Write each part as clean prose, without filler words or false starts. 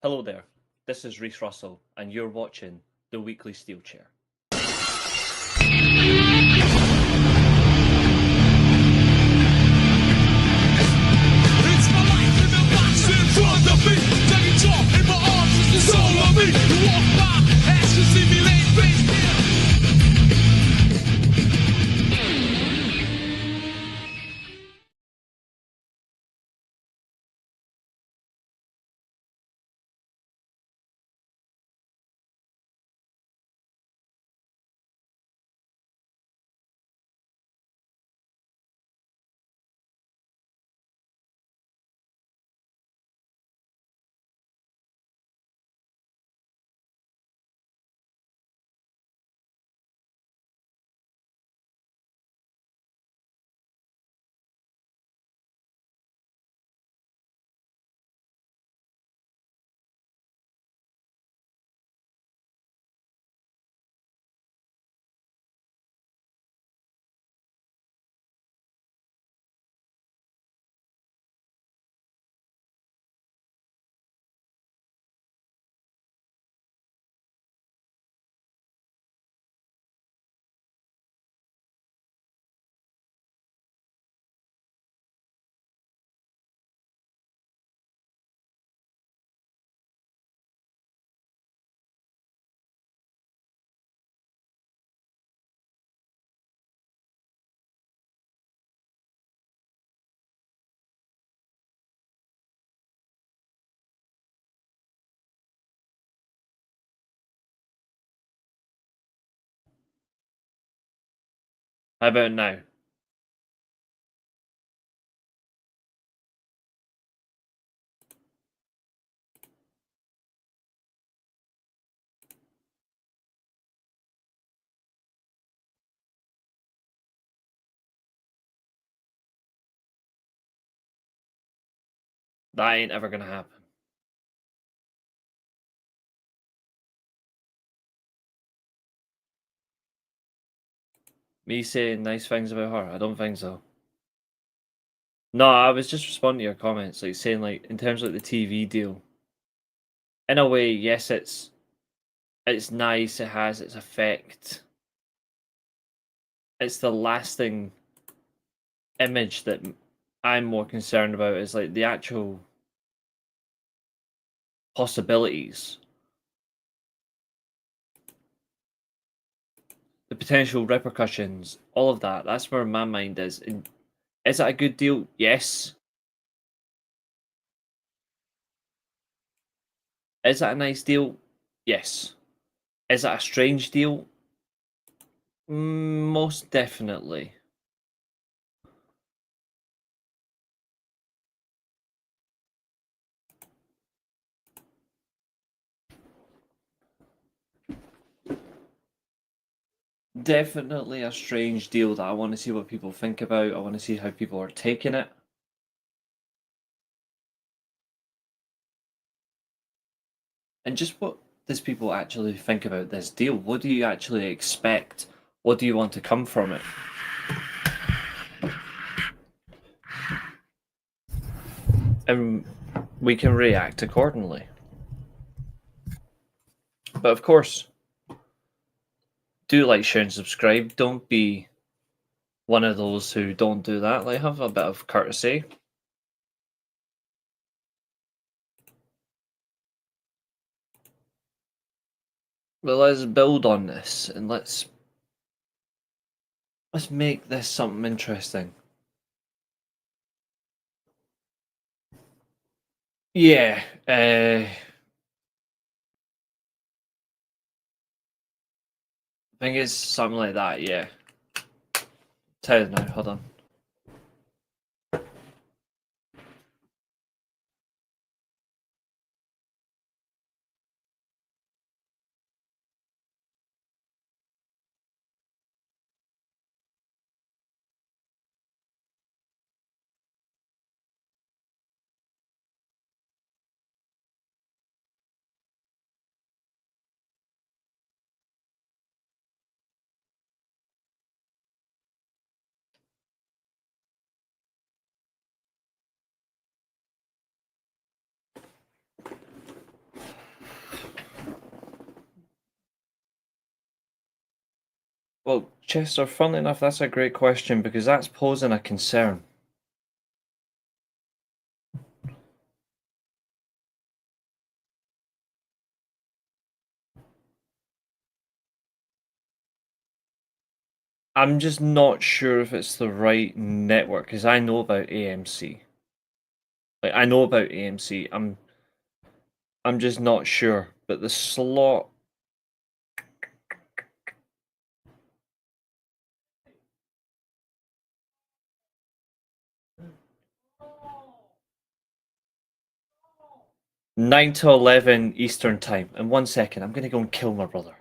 Hello there, this is Reece Russell, and you're watching the Weekly Steelchair. It's my life in the box in front of me. Taking talk in my arms is the soul of me. You walk by, ask to see me laying face down. How about now? That ain't ever gonna happen. Me saying nice things about her? I don't think so. No, I was just responding to your comments, like saying like in terms of like the TV deal. In a way, yes, it's nice, it has its effect. It's the lasting image that I'm more concerned about is like the actual possibilities, the potential repercussions, all of that. That's where my mind is. And is that a good deal? Yes. Is that a nice deal? Yes. Is that a strange deal? Most definitely. Definitely a strange deal that I want to see what people think about. I want to see how people are taking it. And just what does people actually think about this deal? What do you actually expect? What do you want to come from it? And we can react accordingly. But of course, do like, share, and subscribe. Don't be one of those who don't do that. Like, have a bit of courtesy. But let's build on this and let's make this something interesting. Yeah, I think it's something like that. Yeah. Tell you now. Hold on. Well, Chester, funnily enough, that's a great question because that's posing a concern. I'm just not sure if it's the right network because I know about AMC. Like I know about AMC. I'm just not sure. But the slot 9 to 11 Eastern time. In 1 second, I'm gonna go and kill my brother.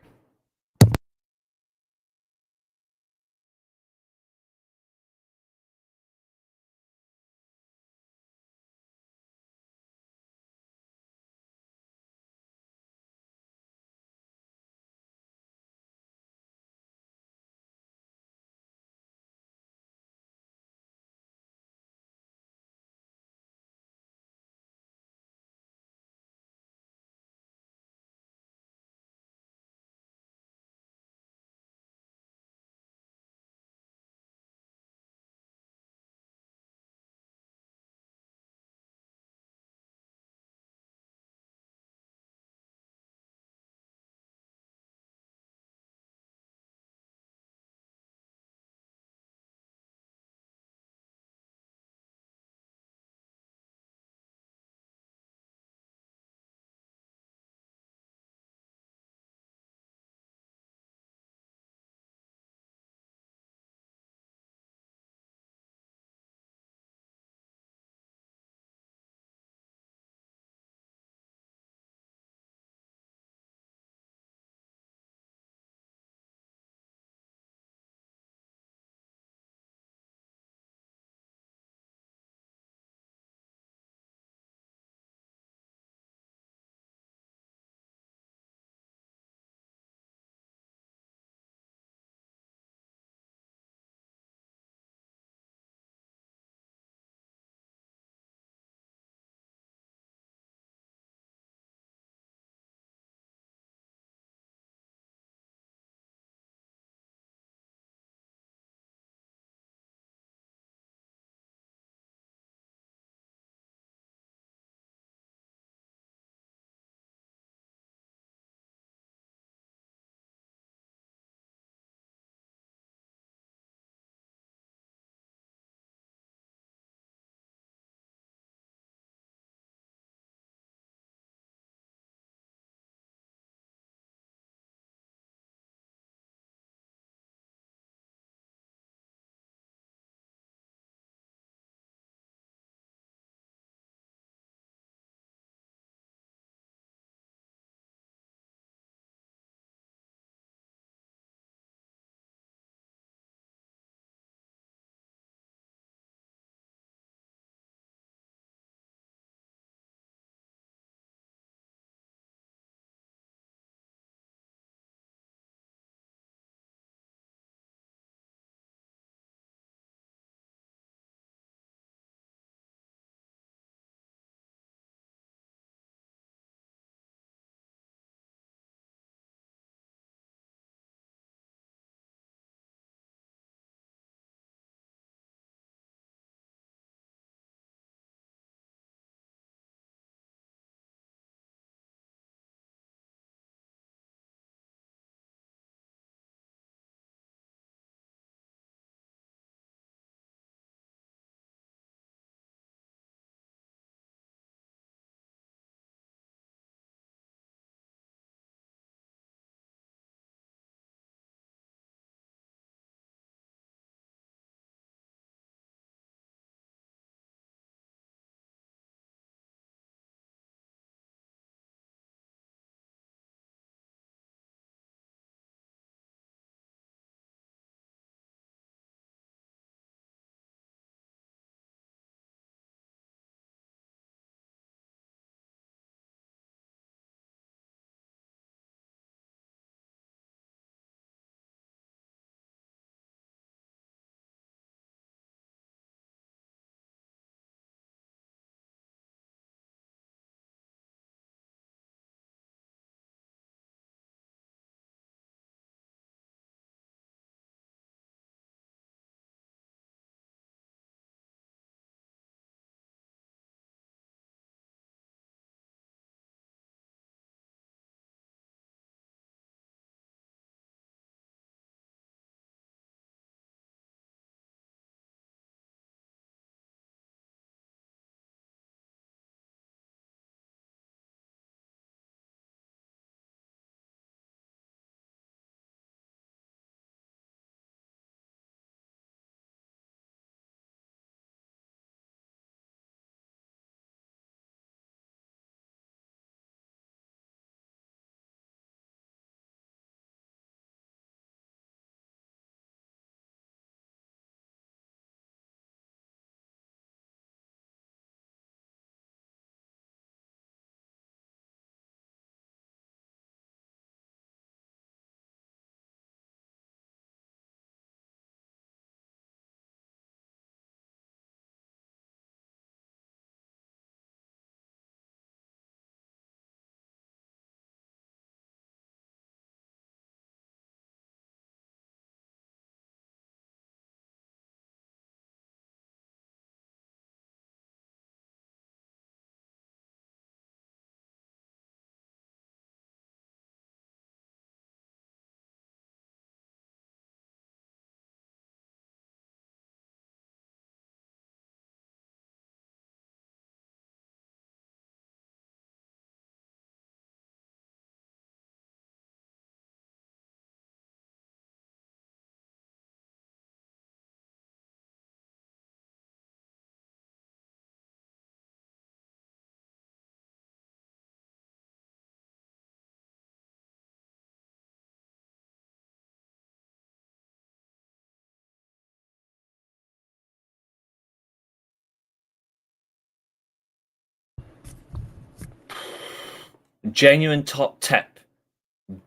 Genuine top tip.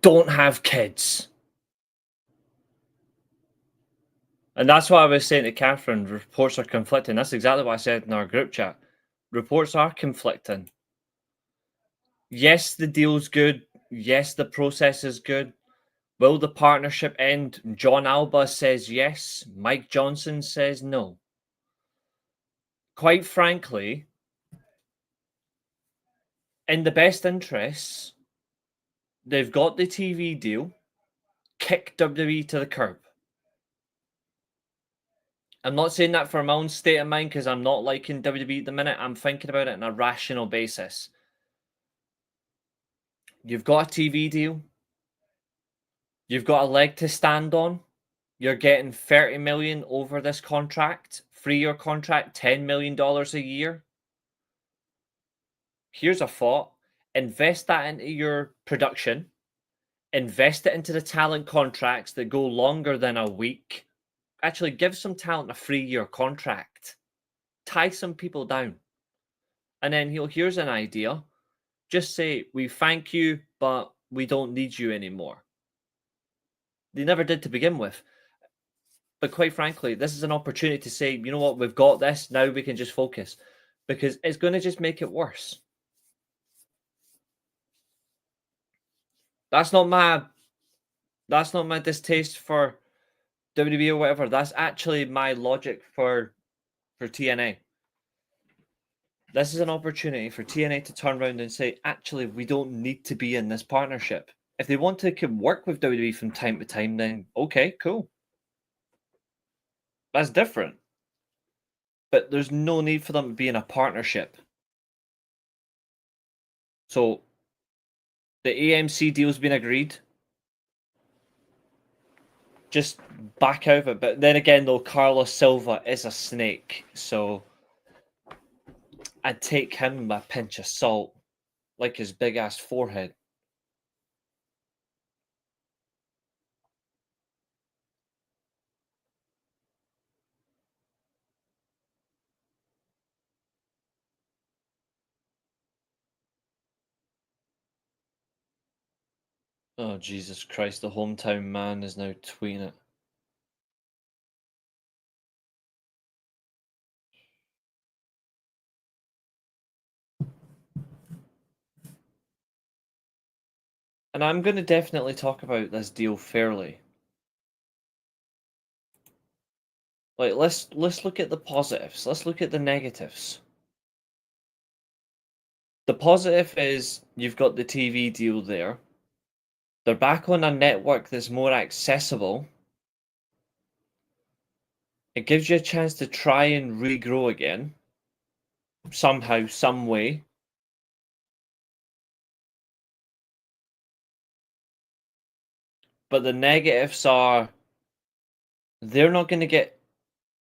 Don't have kids. And that's what I was saying to Catherine. Reports are conflicting. That's exactly what I said in our group chat. Reports are conflicting. Yes, the deal's good. Yes, the process is good. Will the partnership end? John Alba says yes. Mike Johnson says no. Quite frankly, in the best interests, they've got the TV deal. Kick WWE to the curb. I'm not saying that for my own state of mind because I'm not liking WWE at the minute. I'm thinking about it on a rational basis. You've got a TV deal. You've got a leg to stand on. You're getting 30 million over this contract, 3-year contract, $10 million a year. Here's a thought. Invest that into your production. Invest it into the talent contracts that go longer than a week. Actually, give some talent a 3-year contract. Tie some people down. And then here's an idea. Just say, we thank you, but we don't need you anymore. They never did to begin with. But quite frankly, this is an opportunity to say, you know what, we've got this, now we can just focus. Because it's going to just make it worse. That's not my distaste for WWE or whatever. That's actually my logic for TNA. This is an opportunity for TNA to turn around and say, actually, we don't need to be in this partnership. If they want to work with WWE from time to time, then okay, cool. That's different. But there's no need for them to be in a partnership. So the AMC deal's been agreed. Just back out of it. But then again, though, Carlos Silva is a snake. So I'd take him with a pinch of salt, like his big ass forehead. Oh, Jesus Christ, the hometown man is now tweeting it. And I'm going to definitely talk about this deal fairly. Like, let's look at the positives. Let's look at the negatives. The positive is you've got the TV deal there. They're back on a network that's more accessible. It gives you a chance to try and regrow again. Somehow, some way. But the negatives are they're not going to get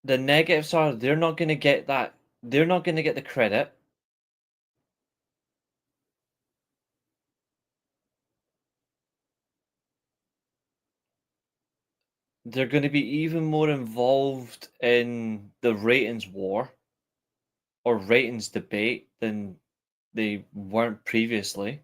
the negatives are they're not going to get that they're not going to get the credit. They're going to be even more involved in the ratings war or ratings debate than they weren't previously.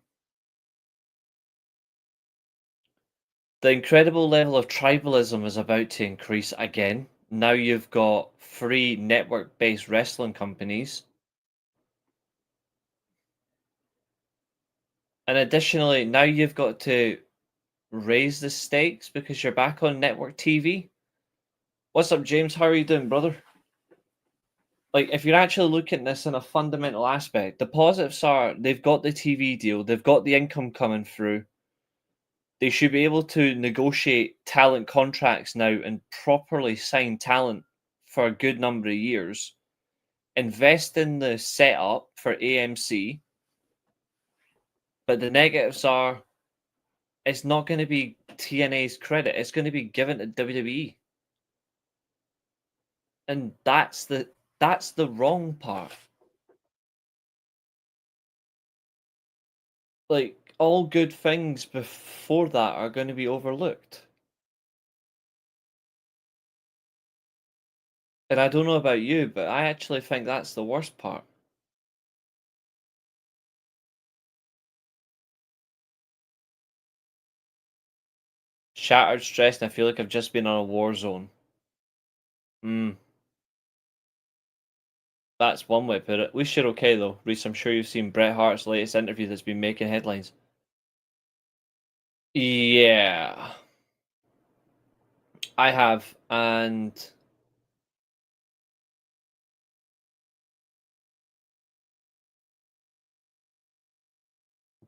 The incredible level of tribalism is about to increase again. Now you've got 3 network-based wrestling companies. And additionally, now you've got to raise the stakes because you're back on network TV. What's up, James? How are you doing, brother? Like, if you're actually looking at this in a fundamental aspect, the positives are they've got the TV deal, they've got the income coming through. They should be able to negotiate talent contracts now and properly sign talent for a good number of years. Invest in the setup for AMC. But the negatives are it's not going to be TNA's credit, it's going to be given to WWE. And that's the wrong part. Like, all good things before that are going to be overlooked. And I don't know about you, but I actually think that's the worst part. Shattered, stressed, and I feel like I've just been on a war zone. That's one way to put it. At least you're okay though, Reece. I'm sure you've seen Bret Hart's latest interview that's been making headlines. Yeah, I have, and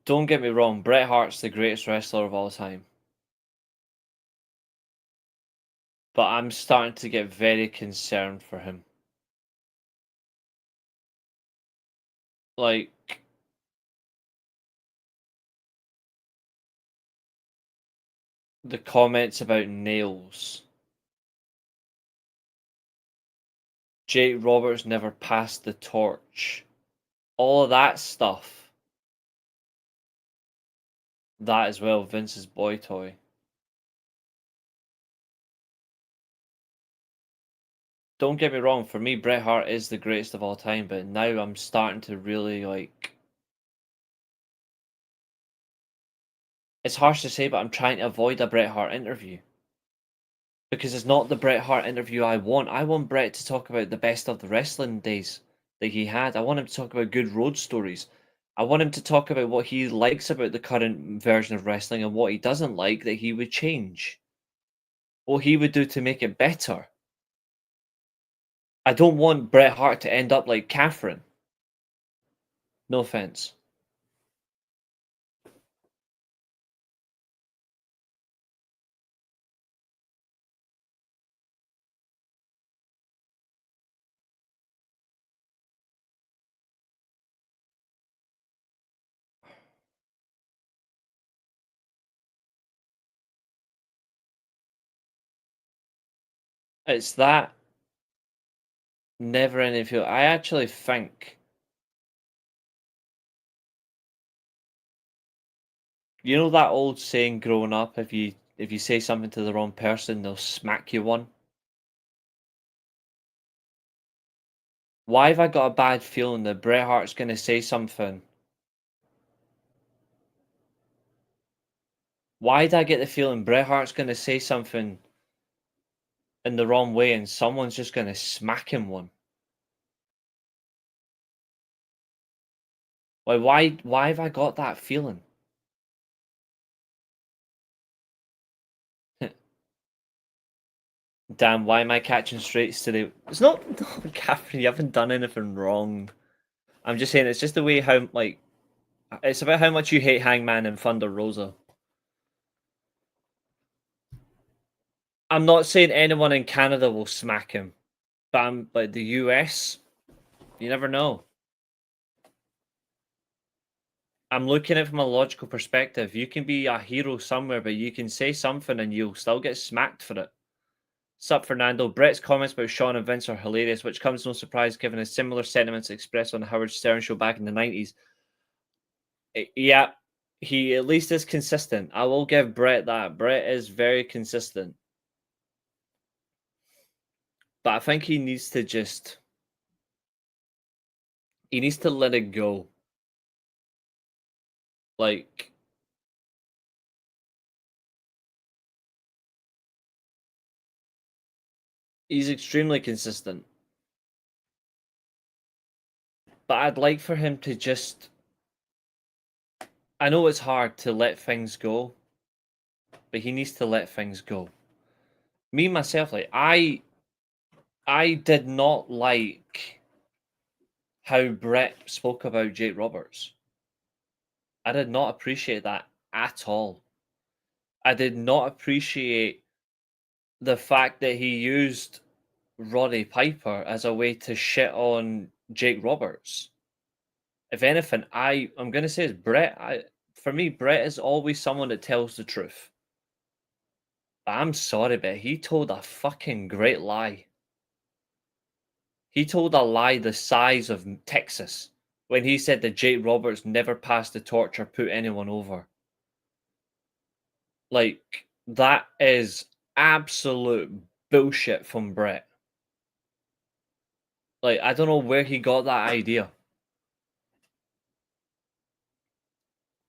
don't get me wrong, Bret Hart's the greatest wrestler of all time. But I'm starting to get very concerned for him. Like, the comments about nails. Jake Roberts never passed the torch. All of that stuff. That as well, Vince's boy toy. Don't get me wrong, for me, Bret Hart is the greatest of all time, but now I'm starting to really, like... It's harsh to say, but I'm trying to avoid a Bret Hart interview. Because it's not the Bret Hart interview I want. I want Bret to talk about the best of the wrestling days that he had. I want him to talk about good road stories. I want him to talk about what he likes about the current version of wrestling and what he doesn't like that he would change. What he would do to make it better. I don't want Bret Hart to end up like Catherine. No offense. It's that never ending feel. I actually think, you know that old saying growing up, if you say something to the wrong person, they'll smack you one. Why have I got a bad feeling that Bret Hart's gonna say something? Why did I get the feeling Bret Hart's gonna say something in the wrong way and someone's just gonna smack him one? Why have I got that feeling? Damn, why am I catching straights today? It's not, no, Catherine, you haven't done anything wrong. I'm just saying it's just the way how, like, it's about how much you hate Hangman and Thunder Rosa. I'm not saying anyone in Canada will smack him, but the US, you never know. I'm looking at it from a logical perspective. You can be a hero somewhere, but you can say something and you'll still get smacked for it. Sup, Fernando? Brett's comments about Sean and Vince are hilarious, which comes no surprise given his similar sentiments expressed on the Howard Stern show back in the 90s. Yeah, he at least is consistent. I will give Brett that. Brett is very consistent. But I think he needs to just... He needs to let it go. Like... He's extremely consistent. But I'd like for him to just... I know it's hard to let things go, but he needs to let things go. Me, myself, like, I did not like how Brett spoke about Jake Roberts. I did not appreciate that at all. I did not appreciate the fact that he used Roddy Piper as a way to shit on Jake Roberts. If anything, I'm gonna say is Brett. For me, Brett is always someone that tells the truth. I'm sorry, but he told a fucking great lie. He told a lie the size of Texas when he said that Jake Roberts never passed the torch or put anyone over. Like, that is absolute bullshit from Brett. Like, I don't know where he got that idea.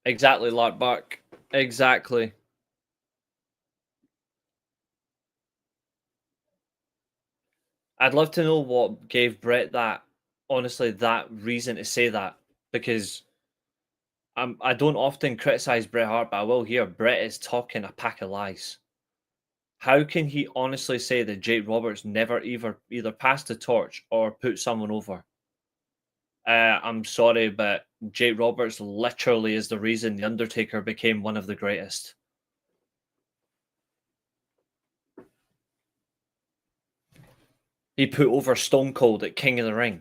Exactly, Lark Bark. Exactly. I'd love to know what gave Brett that honestly, that reason to say that, because I don't often criticize Bret Hart, but I will here. Bret is talking a pack of lies. How can he honestly say that Jake Roberts never either passed the torch or put someone over? I'm sorry, but Jake Roberts literally is the reason The Undertaker became one of the greatest. He put over Stone Cold at King of the Ring.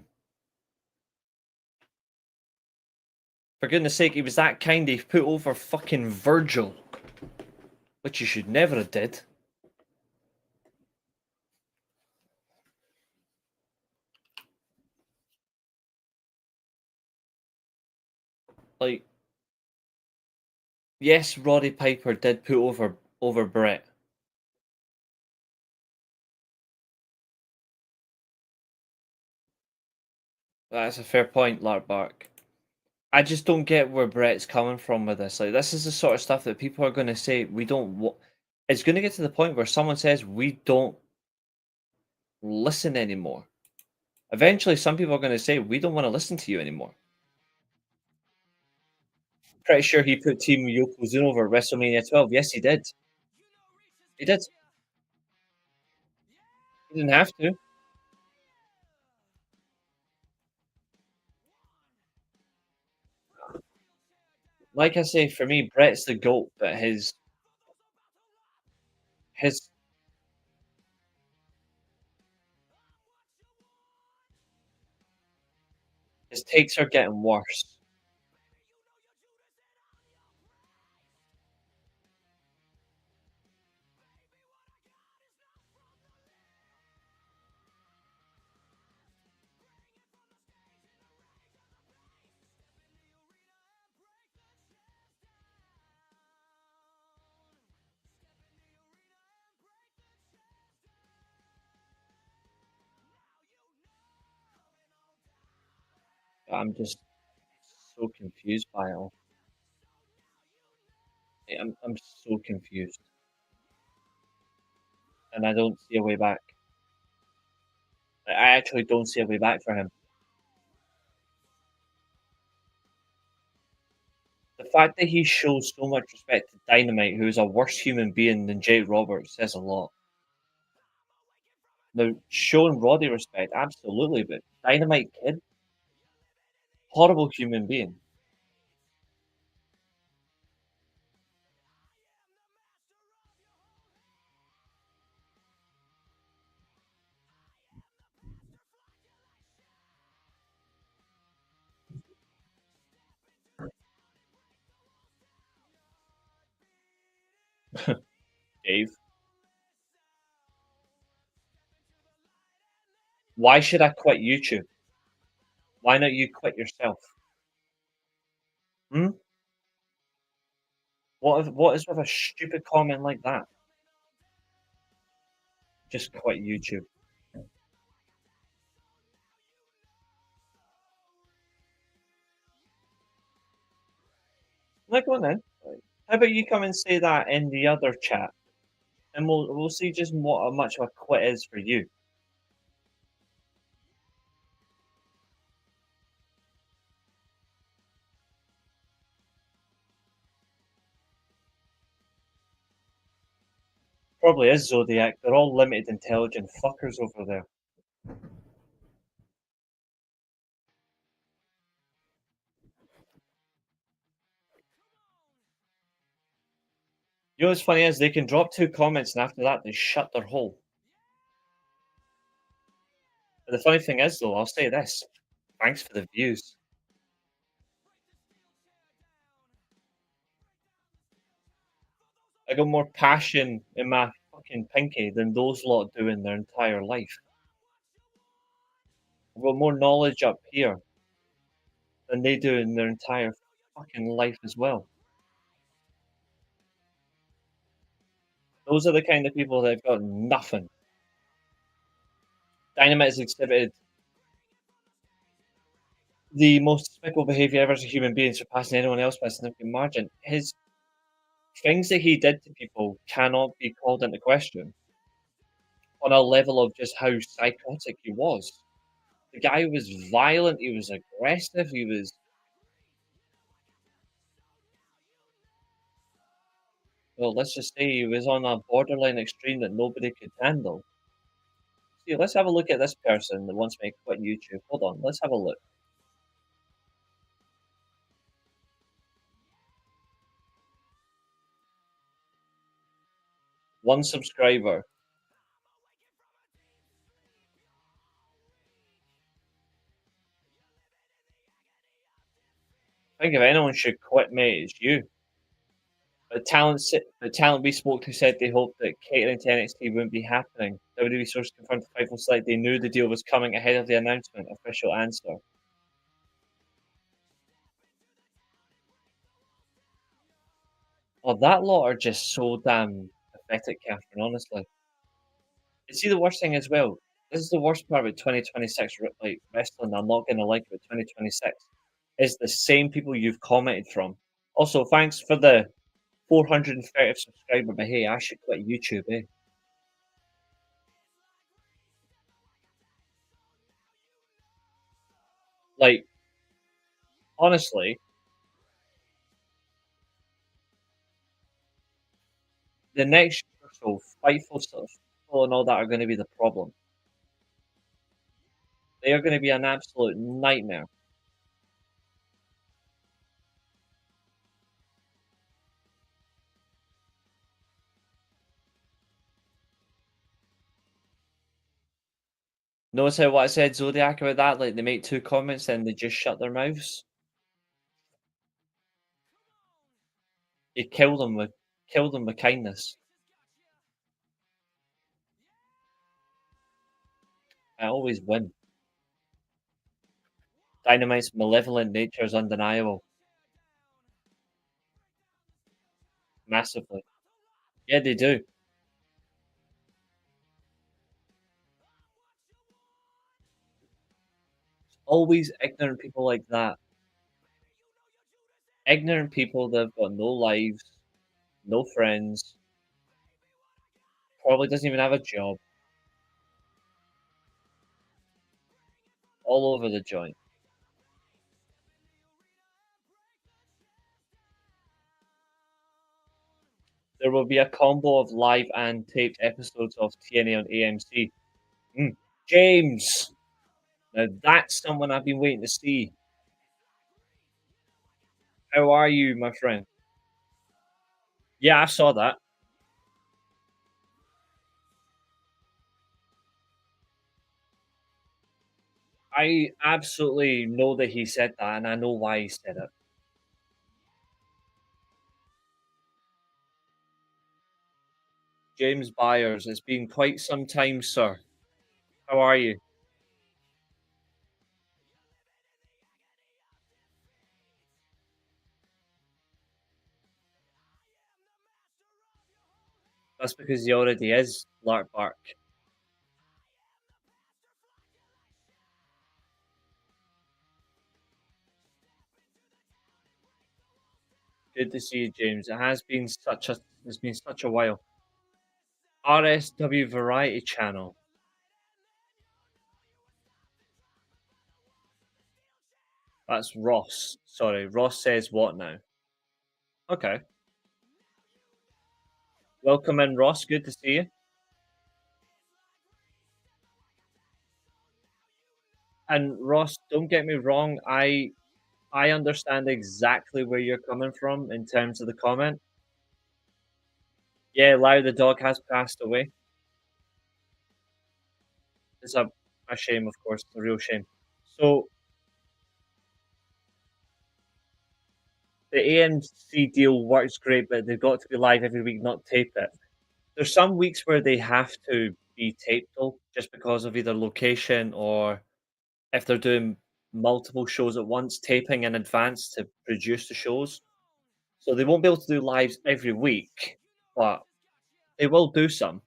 For goodness sake, he was that kind. He put over fucking Virgil, which he should never have did. Like, yes, Roddy Piper did put over Brett. That's a fair point, Larkbark. I just don't get where Brett's coming from with this. Like, this is the sort of stuff that people are going to say we don't. It's going to get to the point where someone says we don't listen anymore. Eventually, some people are going to say we don't want to listen to you anymore. Pretty sure he put Team Yokozuna over at WrestleMania 12. Yes, he did. He did. He didn't have to. Like I say, for me, Brett's the goat, but his his takes are getting worse. I'm just so confused by it all. I'm so confused, and I don't see a way back. I actually don't see a way back for him. The fact that he shows so much respect to Dynamite, who is a worse human being than Jake Roberts, says a lot. Now, showing Roddy respect, absolutely, but Dynamite Kid, horrible human being. Dave, why should I quit YouTube? Why not you quit yourself? Hmm? What is with a stupid comment like that? Just quit YouTube. Like, go on then. How about you come and say that in the other chat, and we'll see just what how much of a quit is for you. Probably is Zodiac. They're all limited intelligent fuckers over there. You know what's funny is they can drop 2 comments and after that they shut their hole. But the funny thing is though, I'll say this, thanks for the views. I got more passion in my fucking pinky than those lot do in their entire life. I've got more knowledge up here than they do in their entire fucking life as well. Those are the kind of people that have got nothing. Dynamite has exhibited the most despicable behaviour ever as a human being, surpassing anyone else by a significant margin. His things that he did to people cannot be called into question. on a level of just how psychotic he was. The guy was violent, he was aggressive, he was well, let's just say he was on a borderline extreme that nobody could handle. See, let's have a look at this person that wants me to quit YouTube. Hold on, let's have a look. 1 subscriber. I think if anyone should quit, mate, it's you. The talent we spoke to said they hoped that catering to NXT wouldn't be happening. WWE sources confirmed to Fightful Select they knew the deal was coming ahead of the announcement. Official answer. Oh, that lot are just so damn pathetic, Catherine, honestly. You see the worst thing as well? This is the worst part about 2026 like wrestling I'm not gonna like about 2026 is the same people you've commented from. Also, thanks for the 430 subscriber, but hey, I should quit YouTube, eh? Like, honestly, the next year or so, Fightful stuff and all that are gonna be the problem. They are gonna be an absolute nightmare. Notice how what I said Zodiac about that? Like, they make 2 comments, then they just shut their mouths? You kill them with kindness. I always win. Dynamite's malevolent nature is undeniable. Massively. Yeah, they do. Always ignorant people like that. Ignorant people that have got no lives, no friends, probably doesn't even have a job, all over the joint. There will be a combo of live and taped episodes of TNA on AMC. Mm. James! Now that's someone I've been waiting to see. How are you, my friend? Yeah, I saw that. I absolutely know that he said that, and I know why he said it. James Byers, it's been quite some time, sir. How are you? That's because he already is Lark Bark. Good to see you, James. It's been such a while. RSW Variety Channel. That's Ross. Sorry, Ross says what now? Okay. Welcome in, Ross. Good to see you. And Ross, don't get me wrong, I understand exactly where you're coming from in terms of the comment. Yeah, Lau the dog has passed away. It's a shame, of course. It's a real shame. So the AMC deal works great, but they've got to be live every week, not tape it. There's some weeks where they have to be taped though, just because of either location or if they're doing multiple shows at once, taping in advance to produce the shows. So they won't be able to do lives every week, but they will do some.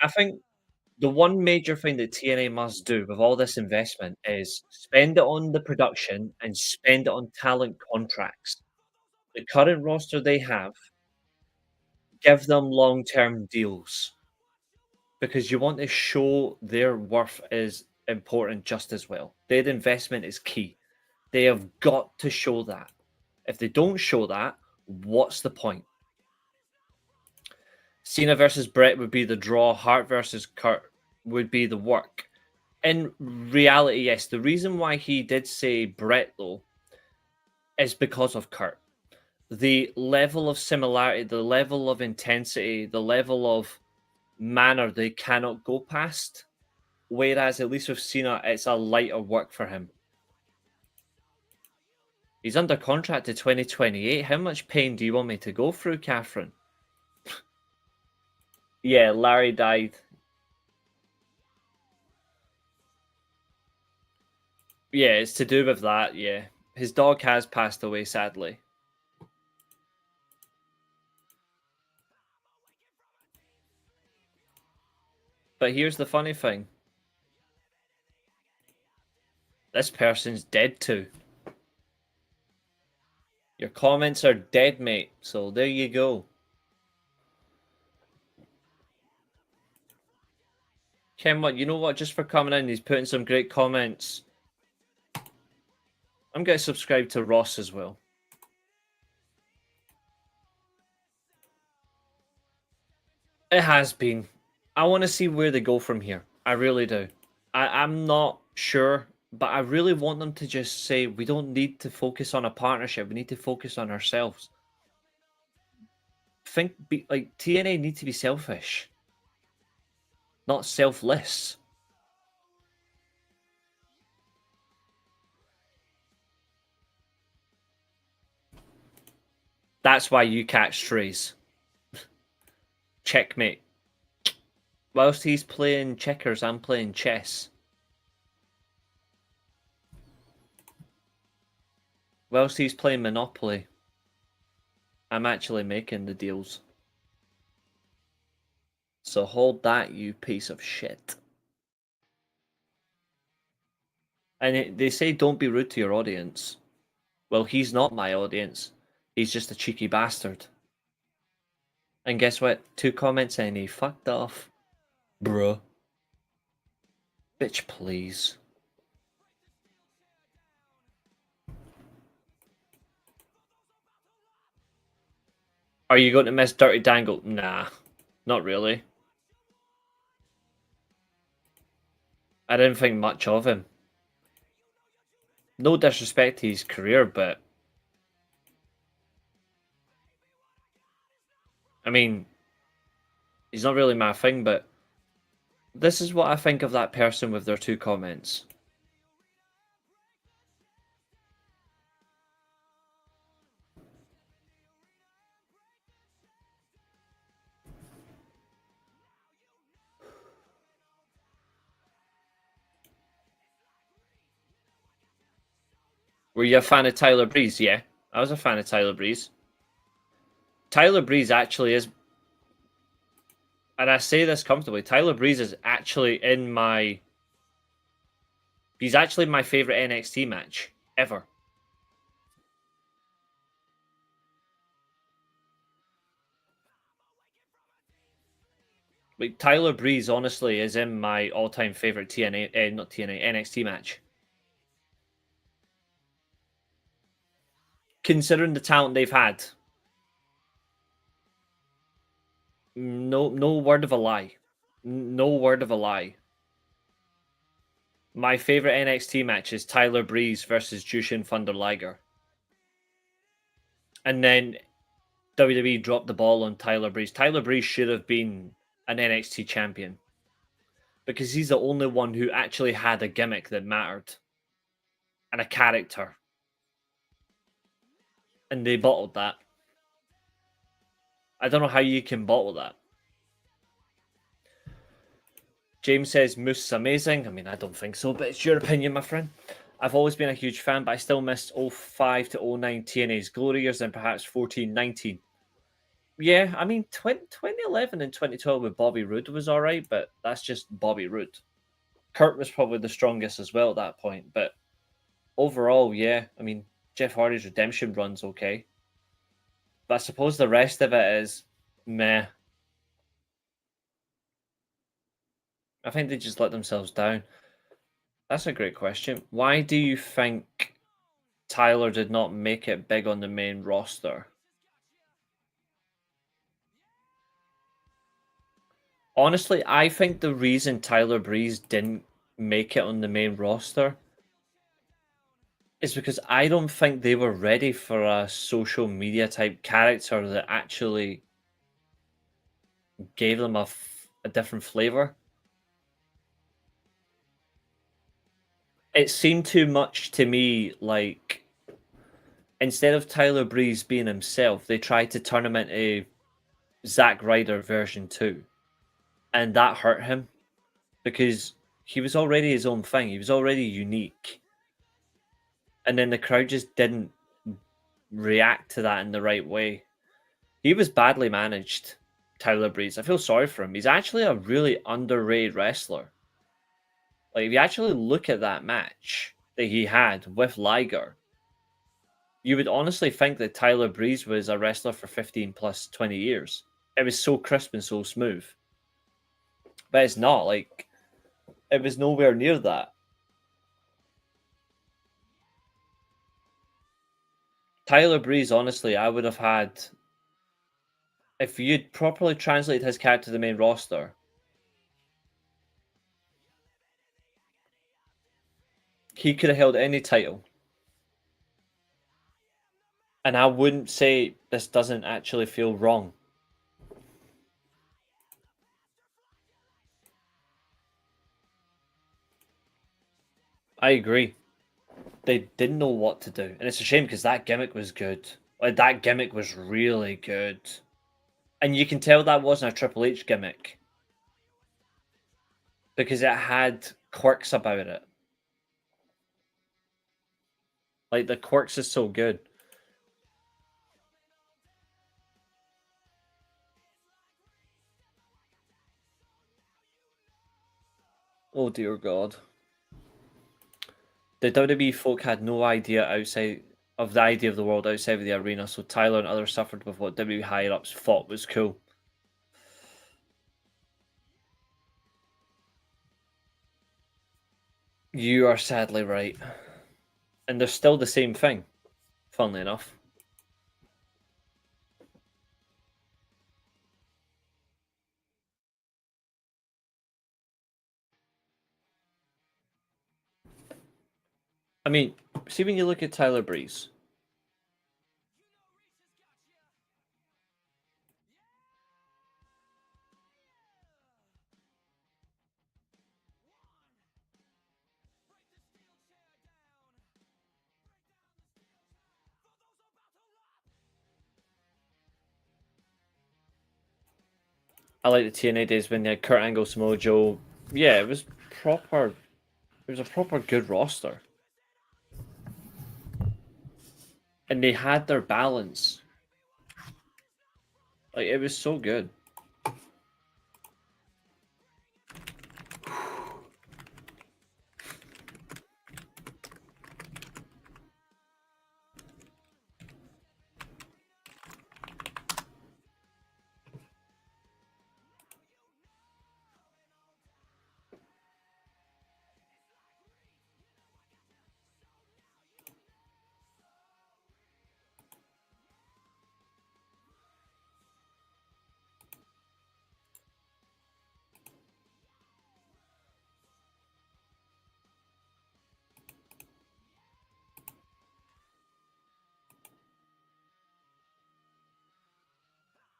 I think the one major thing that TNA must do with all this investment is spend it on the production and spend it on talent contracts. The current roster they have give them long-term deals because you want to show their worth is important just as well. Their investment is key. They have got to show that. If they don't show that, what's the point? Cena versus Brett would be the draw. Hart versus Kurt would be the work. In reality, yes. The reason why he did say Brett, though, is because of Kurt. The level of similarity, the level of intensity, the level of manner they cannot go past. Whereas, at least with Cena, it's a lighter work for him. He's under contract to 2028. How much pain do you want me to go through, Catherine? Yeah, Larry died. Yeah, it's to do with that, yeah. His dog has passed away, sadly. But here's the funny thing. This person's dead too. Your comments are dead, mate. So there you go. Ken, what? You know what? Just for coming in, he's putting some great comments. I'm going to subscribe to Ross as well. It has been. I want to see where they go from here. I really do. I'm not sure, but I really want them to just say, we don't need to focus on a partnership. We need to focus on ourselves. Like TNA need to be selfish, not selfless. That's why you catch strays. Checkmate. Whilst he's playing checkers, I'm playing chess. Whilst he's playing Monopoly, I'm actually making the deals. So hold that, you piece of shit. And they say don't be rude to your audience. Well, he's not my audience. He's just a cheeky bastard. And guess what? 2 comments and he fucked off. Bruh. Bitch, please. Are you going to miss Dirty Dangle? Nah, not really. I didn't think much of him. No disrespect to his career, but I mean, he's not really my thing, but this is what I think of that person with their 2 comments. Were you a fan of Tyler Breeze? Yeah, I was a fan of Tyler Breeze. Tyler Breeze actually is, and I say this comfortably, Tyler Breeze is actually in my... He's actually my favorite NXT match ever. Like, Tyler Breeze, honestly, is in my all-time favorite TNA, not TNA, NXT match. Considering the talent they've had. No word of a lie. No word of a lie. My favorite NXT match is Tyler Breeze versus Jushin Thunder Liger. And then WWE dropped the ball on Tyler Breeze. Tyler Breeze should have been an NXT champion. Because he's the only one who actually had a gimmick that mattered. And a character. And they bottled that. I don't know how you can bottle that. James says Moose is amazing. I mean, I don't think so, but it's your opinion, my friend. I've always been a huge fan, but I still missed 05 to 09 TNA's glory years and perhaps 14-19. Yeah, I mean, 2011 and 2012 with Bobby Roode was all right, but that's just Bobby Roode. Kurt was probably the strongest as well at that point, but overall, yeah, I mean, Jeff Hardy's redemption run's okay. But I suppose the rest of it is Meh. I think they just let themselves down. That's a great question. Why do you think Tyler did not make it big on the main roster? Honestly, I think the reason Tyler Breeze didn't make it on the main roster is because I don't think they were ready for a social media type character that actually gave them a different flavor. It seemed too much to me like instead of Tyler Breeze being himself, they tried to turn him into Zack Ryder version 2. And that hurt him because he was already his own thing. He was already unique. And then the crowd just didn't react to that in the right way. He was badly managed, Tyler Breeze. I feel sorry for him. He's actually a really underrated wrestler. Like, if you actually look at that match that he had with Liger, you would honestly think that Tyler Breeze was a wrestler for 15 plus 20 years. It was so crisp and so smooth. But it's not. Like, it was nowhere near that. Tyler Breeze, honestly, I would have had. If you'd properly translated his character to the main roster, he could have held any title. And I wouldn't say this doesn't actually feel wrong. I agree. They didn't know what to do. And it's a shame because that gimmick was good. Like, that gimmick was really good. And you can tell that wasn't a Triple H gimmick. Because it had quirks about it. Like, the quirks is so good. Oh dear God. The WWE folk had no idea outside of the idea of the world outside of the arena, so Tyler and others suffered with what WWE higher ups thought was cool. You are sadly right. And they're still the same thing, funnily enough. I mean, see when you look at Tyler Breeze. I like the TNA days when they had Kurt Angle, Samoa Joe. Yeah, it was proper. It was a proper good roster. And they had their balance. Like, it was so good.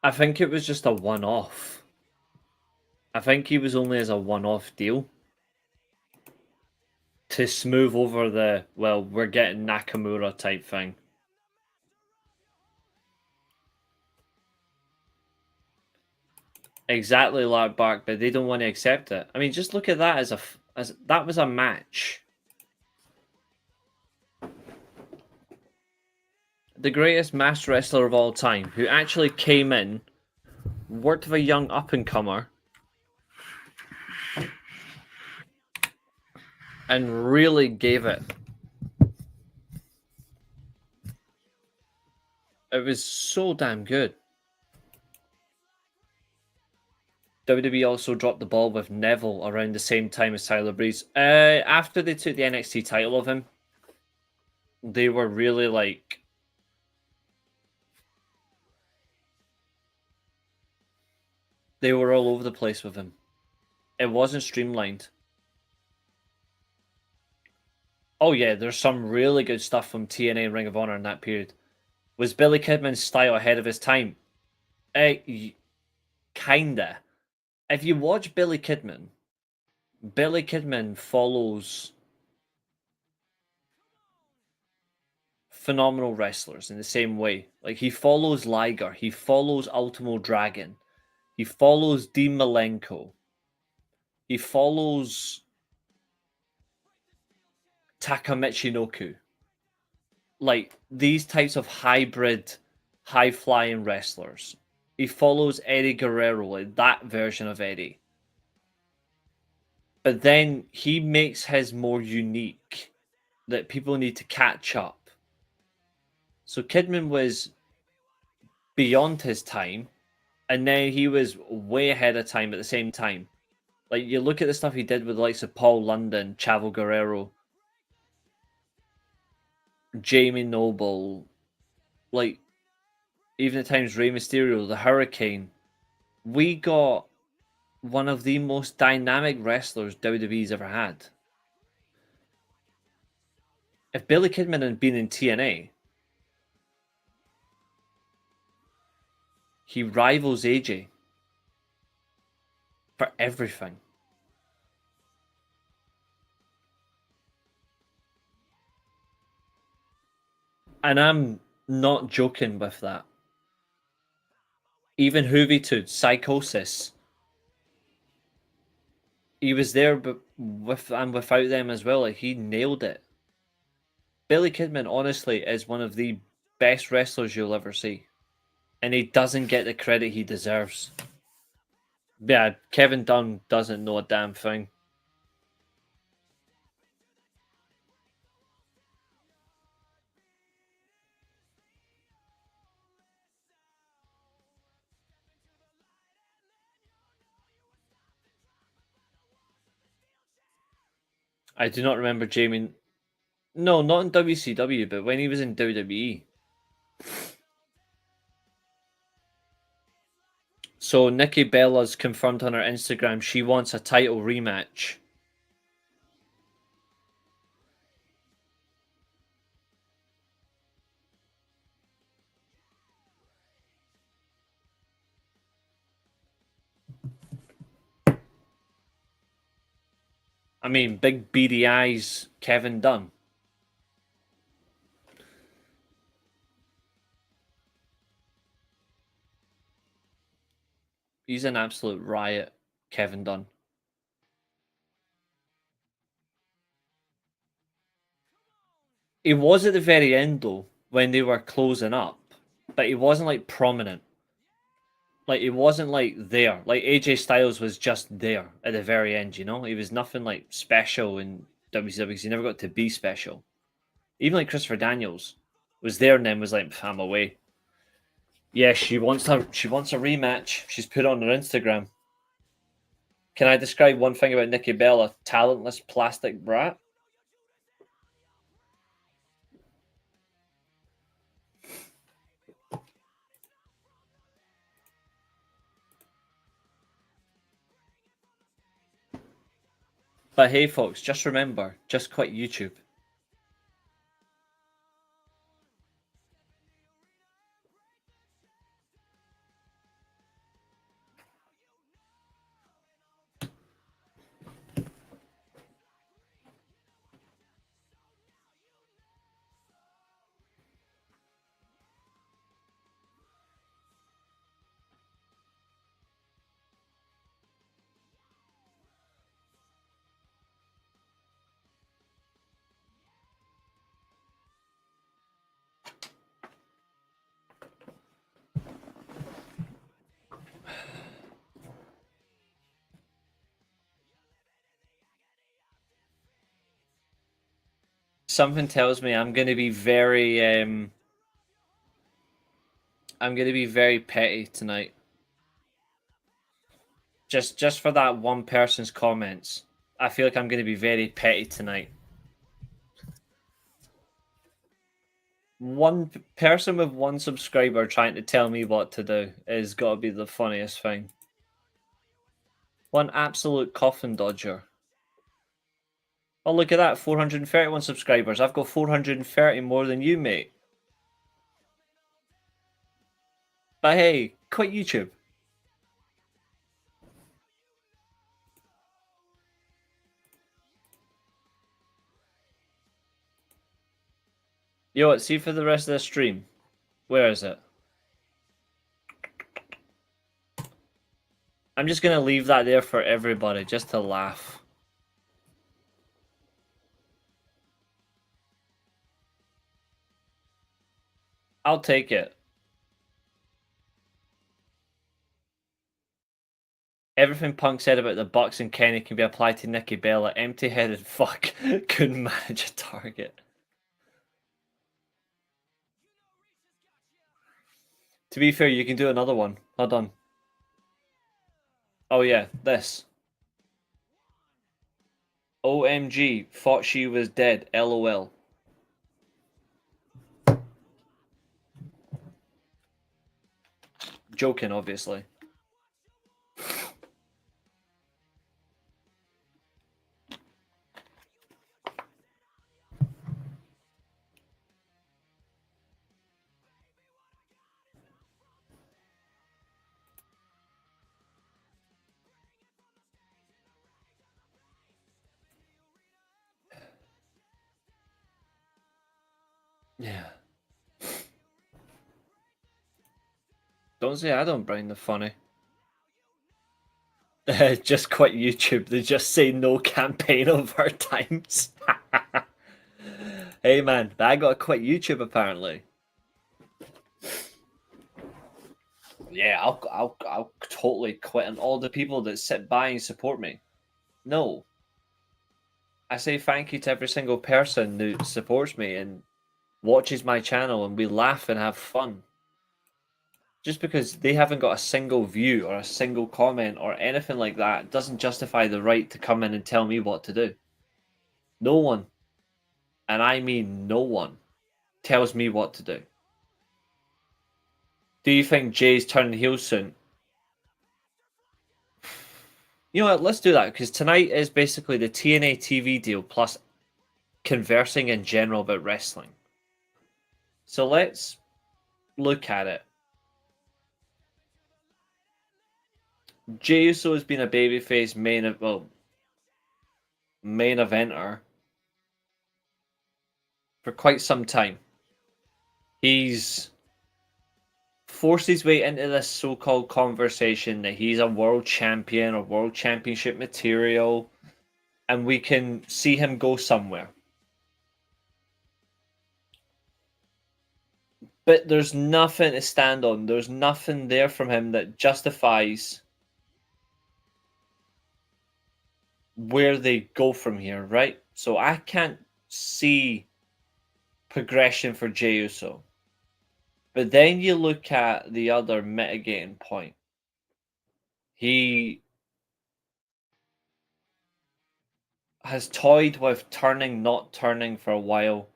I think it was just a one off. I think he was only as a one off deal to smooth over the, well, we're getting Nakamura type thing. Exactly like Bark, but they don't want to accept it. I mean, just look at that as that was a match. The greatest masked wrestler of all time, who actually came in, worked with a young up and comer, and really gave it. It was so damn good. WWE also dropped the ball with Neville around the same time as Tyler Breeze. After they took the NXT title of him, they were really like, they were all over the place with him. It wasn't streamlined. Oh yeah, there's some really good stuff from TNA and Ring of Honor in that period. Was Billy Kidman's style ahead of his time? Kinda. If you watch Billy Kidman follows phenomenal wrestlers in the same way. Like, he follows Liger, he follows Ultimo Dragon, he follows Dean Malenko, he follows Taka Michinoku. Like, these types of hybrid, high-flying wrestlers. He follows Eddie Guerrero, like that version of Eddie. But then he makes his more unique, that people need to catch up. So Kidman was beyond his time, and then he was way ahead of time at the same time. Like, you look at the stuff he did with the likes of Paul London, Chavo Guerrero, Jamie Noble, like, even at times Rey Mysterio, the Hurricane. We got one of the most dynamic wrestlers WWE's ever had. If Billy Kidman had been in TNA, he rivals AJ for everything. And I'm not joking with that. Even Juventud, Psychosis, he was there, but with and without them as well. Like, he nailed it. Billy Kidman, honestly, is one of the best wrestlers you'll ever see, and he doesn't get the credit he deserves. Yeah, Kevin Dunn doesn't know a damn thing. I do not remember Jamie. No, not in WCW, but when he was in WWE. So Nikki Bella's confirmed on her Instagram she wants a title rematch. I mean, big beady eyes, Kevin Dunn. He's an absolute riot, Kevin Dunn. He was at the very end though, when they were closing up, but he wasn't like prominent. Like, he wasn't like there. Like, AJ Styles was just there at the very end, you know? He was nothing like special in WCW because he never got to be special. Even like Christopher Daniels was there and then was like, I'm away. Yeah, she wants a rematch. She's put on her Instagram. Can I describe one thing about Nikki Bella? Talentless plastic brat. But hey, folks, just remember, just quit YouTube. Something tells me I'm gonna be very I'm gonna be very petty tonight. Just for that one person's comments, I feel like I'm going to be very petty tonight. One person with one subscriber trying to tell me what to do is got to be the funniest thing. One absolute coffin dodger. Oh, look at that, 431 subscribers. I've got 430 more than you, mate. But hey, quit YouTube. Yo, what, see for the rest of the stream. Where is it? I'm just going to leave that there for everybody, just to laugh. I'll take it. Everything Punk said about the Bucks and Kenny can be applied to Nikki Bella. Empty-headed fuck couldn't manage a target. To be fair, you can do another one. Hold on. Oh yeah, this. OMG, thought she was dead. LOL. Joking, obviously. Yeah. Don't say I don't bring the funny. Just quit YouTube. They just say no campaign over times. Hey man, I gotta quit YouTube apparently. Yeah, I'll totally quit on all the people that sit by and support me. No. I say thank you to every single person who supports me and watches my channel, and we laugh and have fun. Just because they haven't got a single view or a single comment or anything like that doesn't justify the right to come in and tell me what to do. No one, and I mean no one, tells me what to do. Do you think Jay's turning heel soon? You know what, let's do that, because tonight is basically the TNA TV deal plus conversing in general about wrestling. So let's look at it. Jey Uso has been a babyface main eventer for quite some time. He's forced his way into this so-called conversation that he's a world champion or world championship material, and we can see him go somewhere. But there's nothing to stand on. There's nothing there from him that justifies where they go from here, right? So I can't see progression for Jey Uso. But then you look at the other mitigating point. He has toyed with turning, not turning for a while.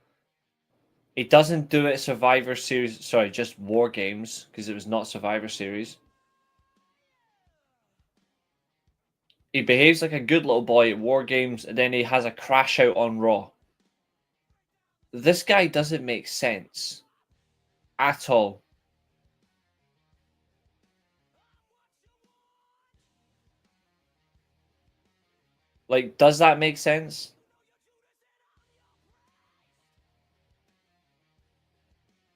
He doesn't do it at Survivor Series, sorry, just War Games, because it was not Survivor Series. He behaves like a good little boy at War Games, and then he has a crash out on Raw. This guy doesn't make sense at all. Like, does that make sense?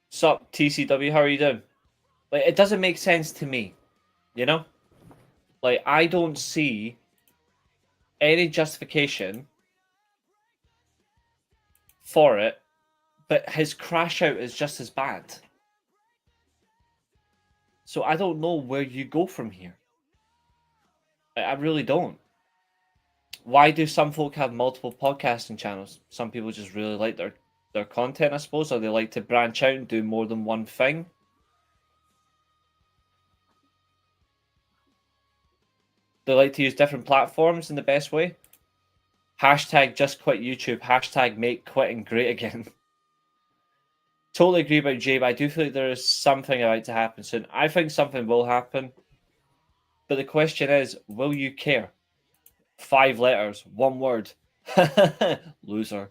Sup, TCW, how are you doing? Like, it doesn't make sense to me, you know? Like, I don't see any justification for it, but his crash out is just as bad. So I don't know where you go from here. I really don't. Why do some folk have multiple podcasting channels? Some people just really like their content, I suppose, or they like to branch out and do more than one thing. They like to use different platforms in the best way. Hashtag just quit YouTube. Hashtag make quitting great again. Totally agree about Jay, but I do feel like there is something about to happen soon. I think something will happen. But the question is, will you care? 5 letters, 1 word. Loser.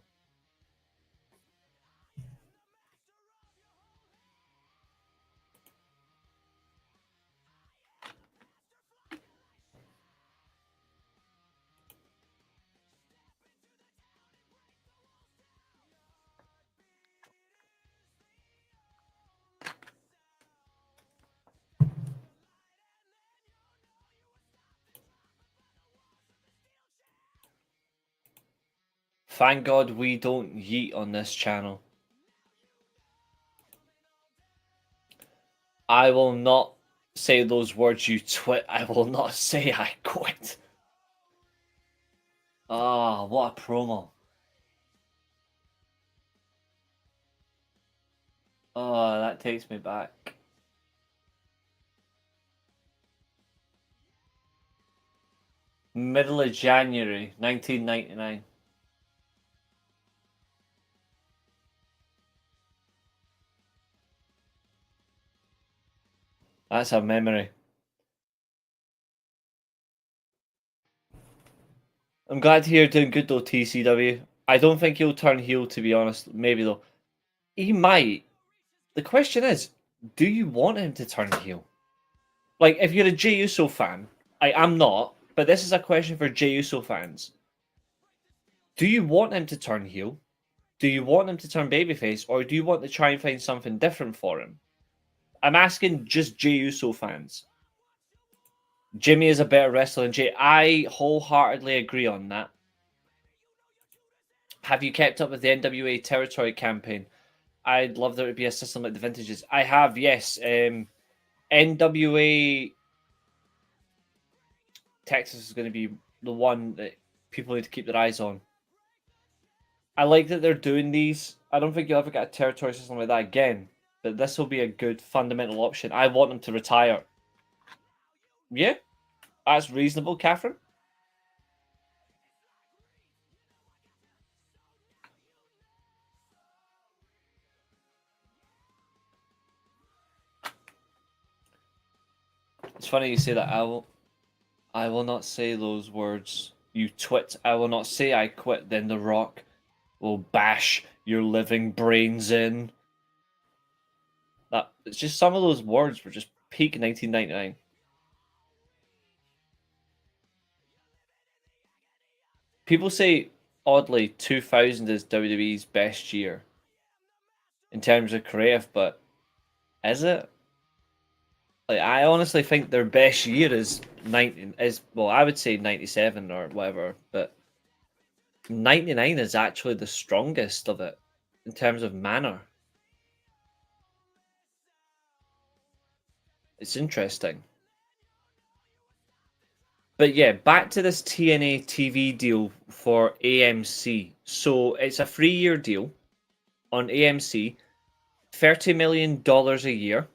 Thank God we don't yeet on this channel. I will not say those words, you twit. I will not say I quit. Ah, what a promo. Oh, that takes me back. Middle of January, 1999. That's a memory. I'm glad to hear you're doing good though, TCW. I don't think he'll turn heel, to be honest. Maybe though. He might. The question is, do you want him to turn heel? Like, if you're a Jey Uso fan, I'm not, but this is a question for Jey Uso fans. Do you want him to turn heel? Do you want him to turn babyface, or do you want to try and find something different for him? I'm asking just Jey Uso fans. Jimmy is a better wrestler than Jey. I wholeheartedly agree on that. Have you kept up with the NWA Territory campaign? I'd love there to be a system like the Vintages. I have, yes. NWA Texas is going to be the one that people need to keep their eyes on. I like that they're doing these. I don't think you'll ever get a territory system like that again, but this will be a good fundamental option. I want them to retire. Yeah, that's reasonable, Catherine. It's funny you say that. I will not say those words. You twit. I will not say I quit. Then The Rock will bash your living brains in. That it's just some of those words were just peak 1999. People say oddly 2000 is WWE's best year in terms of creative, but is it? Like, I honestly think their best year is I would say 97 or whatever, but 99 is actually the strongest of it in terms of manner. It's interesting. But yeah, back to this TNA TV deal for AMC. So it's a 3-year deal on AMC, $30 million a year.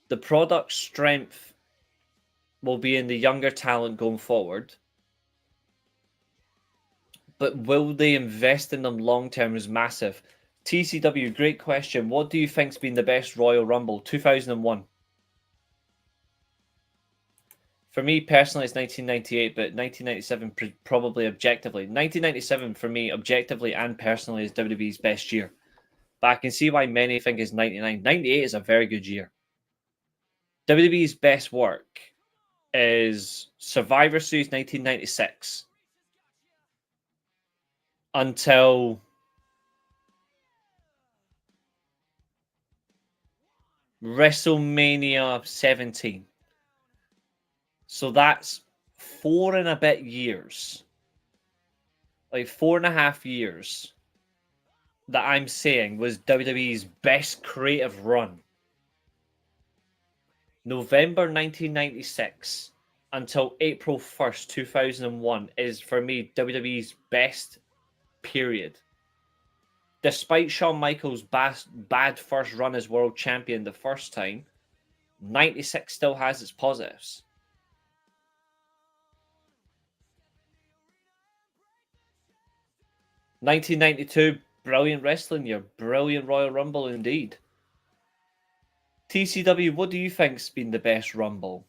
The product strength will be in the younger talent going forward. But will they invest in them long term is massive. TCW, great question. What do you think's been the best Royal Rumble? 2001. For me personally, it's 1998, but 1997 probably objectively. 1997 for me, objectively and personally, is WWE's best year. But I can see why many think it's 99. 98 is a very good year. WWE's best work is Survivor Series 1996 until WrestleMania 17. So that's 4 and a bit years. Like 4.5 years that I'm saying was WWE's best creative run. November 1996 until April 1st, 2001 is for me WWE's best period. Despite Shawn Michaels' bad first run as world champion the first time, 96 still has its positives. $1992, brilliant wrestling year. Brilliant Royal Rumble indeed. TCW, what do you think's been the best Rumble?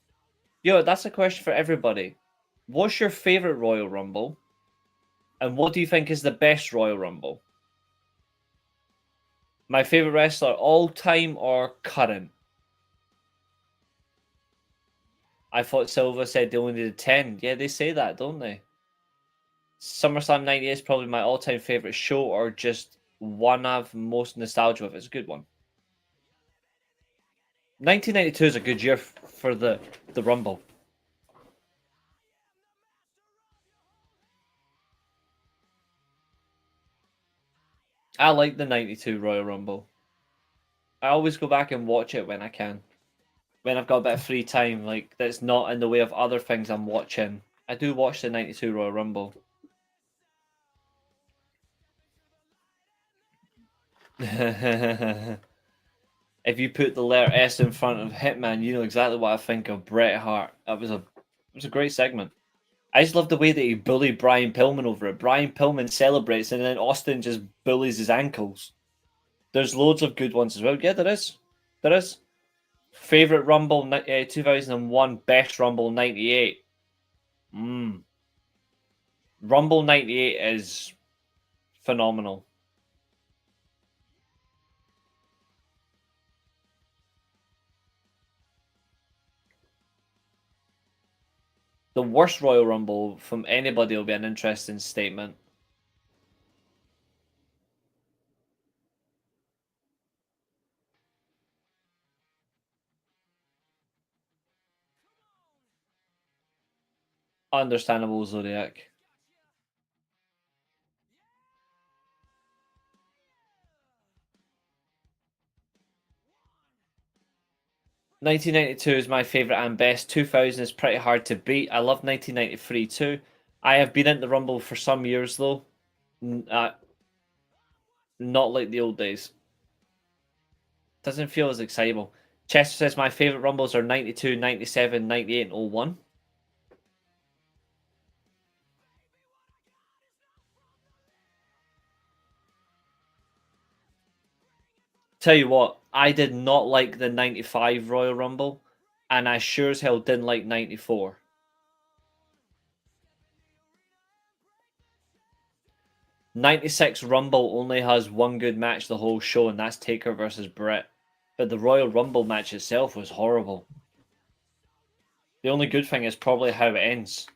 Yo, that's a question for everybody. What's your favourite Royal Rumble? And what do you think is the best Royal Rumble? My favourite wrestler all time or current? I thought Silva said they only needed 10. Yeah, they say that, don't they? SummerSlam 98 is probably my all-time favourite show, or just one I've most nostalgia with. It's a good one. 1992 is a good year for the Rumble. I like the 92 Royal Rumble. I always go back and watch it when I can. When I've got a bit of free time, like, that's not in the way of other things I'm watching. I do watch the 92 Royal Rumble. If you put the letter S in front of Hitman, you know exactly what I think of Bret Hart. It was a great segment. I just love the way that he bullied Brian Pillman over it. Brian Pillman celebrates, and then Austin just bullies his ankles. There's loads of good ones as well. Yeah, there is. There is. Favorite Rumble 2001, best Rumble 98. Rumble 98 is phenomenal. The worst Royal Rumble from anybody will be an interesting statement. Understandable, Zodiac. $1992 is my favourite and best. 2000 is pretty hard to beat. I love 1993 too. I have been in the Rumble for some years though. Not like the old days. Doesn't feel as excitable. Chester says my favourite Rumbles are 92, 97, 98, and 01. Tell you what, I did not like the 95 Royal Rumble, and I sure as hell didn't like 94. '96 Rumble only has one good match the whole show, and that's Taker versus Brett. But the Royal Rumble match itself was horrible. The only good thing is probably how it ends.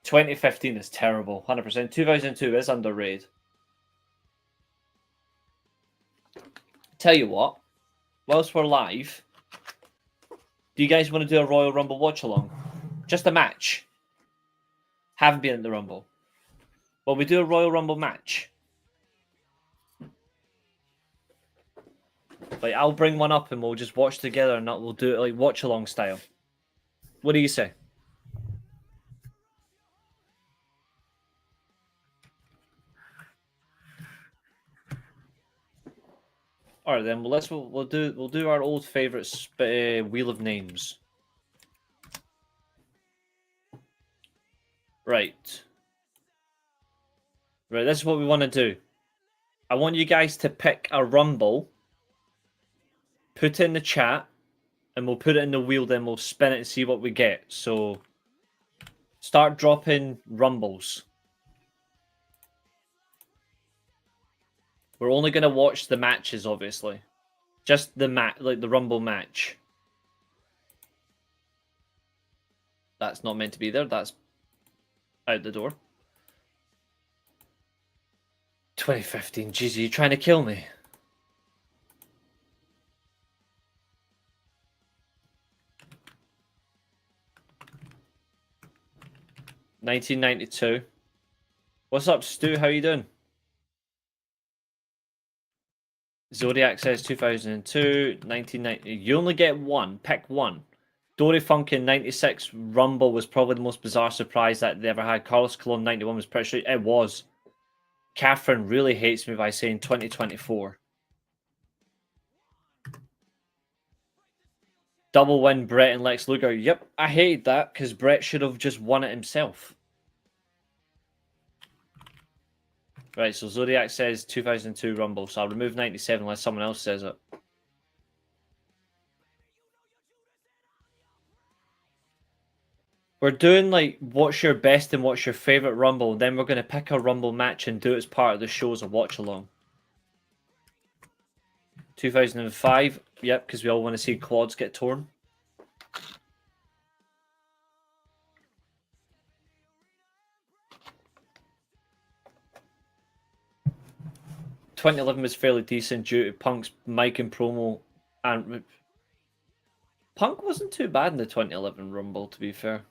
2015 is terrible, 100%. 2002 is underrated. Tell you what, whilst we're live, do you guys want to do a Royal Rumble watch along? Just a match. Haven't been in the Rumble. Well, we do a Royal Rumble match. Like, I'll bring one up and we'll just watch together, and we'll do it like watch along style. What do you say? All right, then. Well, we'll do our old favorites wheel of names. Right. Right. This is what we want to do. I want you guys to pick a Rumble. Put it in the chat, and we'll put it in the wheel. Then we'll spin it and see what we get. So, start dropping Rumbles. We're only going to watch the matches, obviously. Just the like the Rumble match. That's not meant to be there. That's out the door. 2015. Jeez, are you trying to kill me? $1992. What's up, Stu? How you doing? Zodiac says 2002, 1990. You only get one. Pick one. Dory Funk in 96 Rumble was probably the most bizarre surprise that they ever had. Carlos Colon 91 was pretty sure. It was. Catherine really hates me by saying 2024. Double win, Brett and Lex Luger. Yep, I hated that because Brett should have just won it himself. Right, so Zodiac says 2002 Rumble, so I'll remove 97 unless someone else says it. We're doing like what's your best and what's your favorite Rumble. Then we're going to pick a Rumble match and do it as part of the show as a watch along. 2005, yep, because we all want to see quads get torn. ...2011 was fairly decent due to Punk's mic and promo, and Punk wasn't too bad in the 2011 Rumble, to be fair.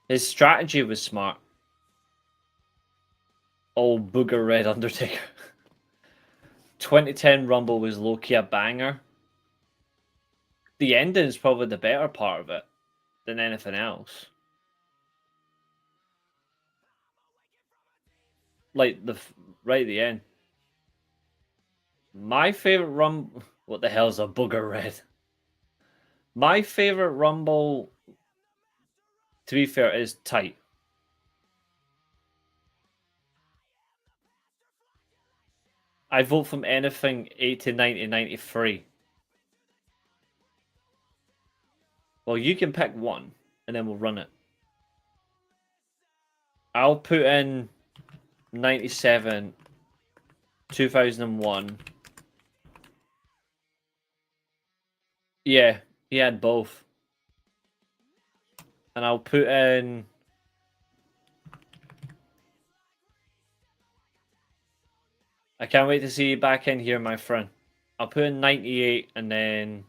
His strategy was smart. Oh, booger red Undertaker. 2010 Rumble was low-key a banger. The ending is probably the better part of it than anything else. Like right at the end. My favorite Rumble. What the hell is a booger red? My favorite Rumble, to be fair, is tight. I vote from anything 80, 90, 93. Well, you can pick one, and then we'll run it. I'll put in 97, 2001. Yeah, he had both. And I'll put in... I can't wait to see you back in here, my friend. I'll put in 98 and then...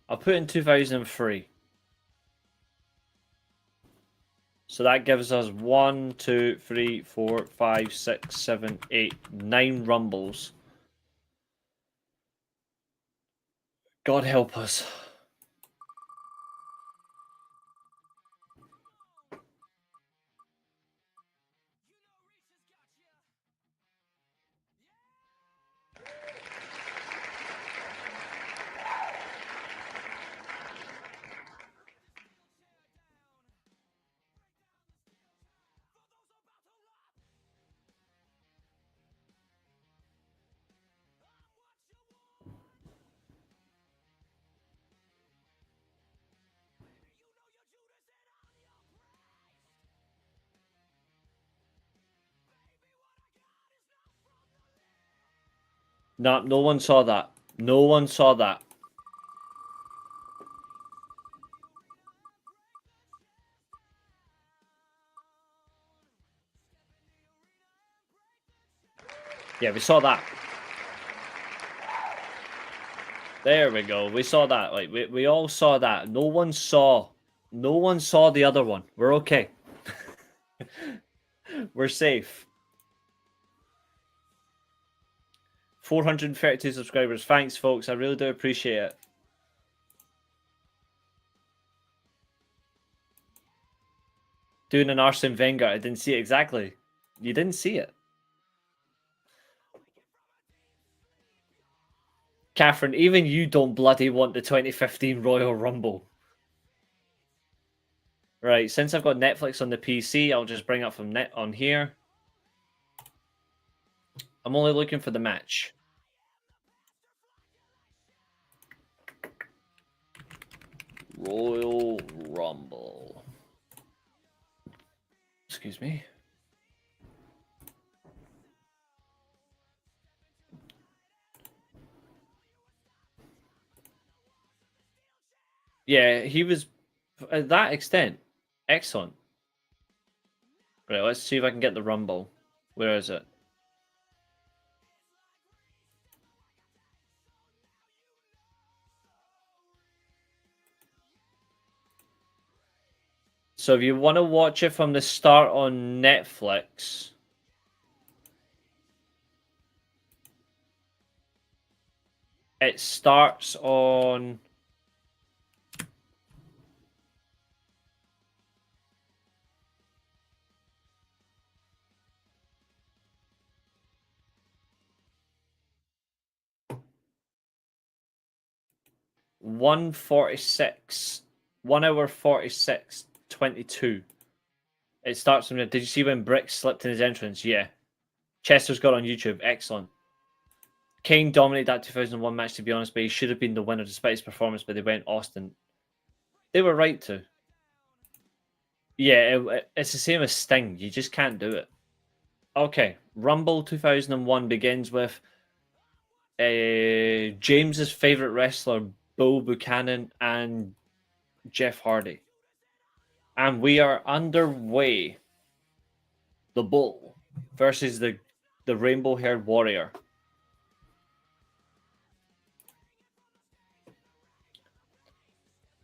I'll put in 2003. So that gives us 1, 2, 3, 4, 5, 6, 7, 8, 9 Rumbles. God help us. No one saw that. No one saw that. Yeah, we saw that. There we go. We saw that. Like we all saw that. No one saw the other one. We're okay. We're safe. 432 subscribers. Thanks, folks. I really do appreciate it. Doing an Arsene Wenger. I didn't see it exactly. You didn't see it. Catherine, even you don't bloody want the 2015 Royal Rumble. Right, since I've got Netflix on the PC, I'll just bring up from net on here. I'm only looking for the match. Royal Rumble. Excuse me. Yeah, he was at that extent. Excellent. Right, let's see if I can get the Rumble. Where is it? So if you want to watch it from the start on Netflix, It starts on... One 1 hour 46:22. It starts from there. Did you see when Brick slipped in his entrance? Yeah. Chester's got on YouTube. Excellent. Kane dominated that 2001 match, to be honest, but he should have been the winner despite his performance, but they went Austin. They were right to. Yeah, it's the same as Sting. You just can't do it. Okay. Rumble 2001 begins with James's favorite wrestler, Bull Buchanan, and Jeff Hardy. And we are underway. The Bull versus the rainbow-haired warrior.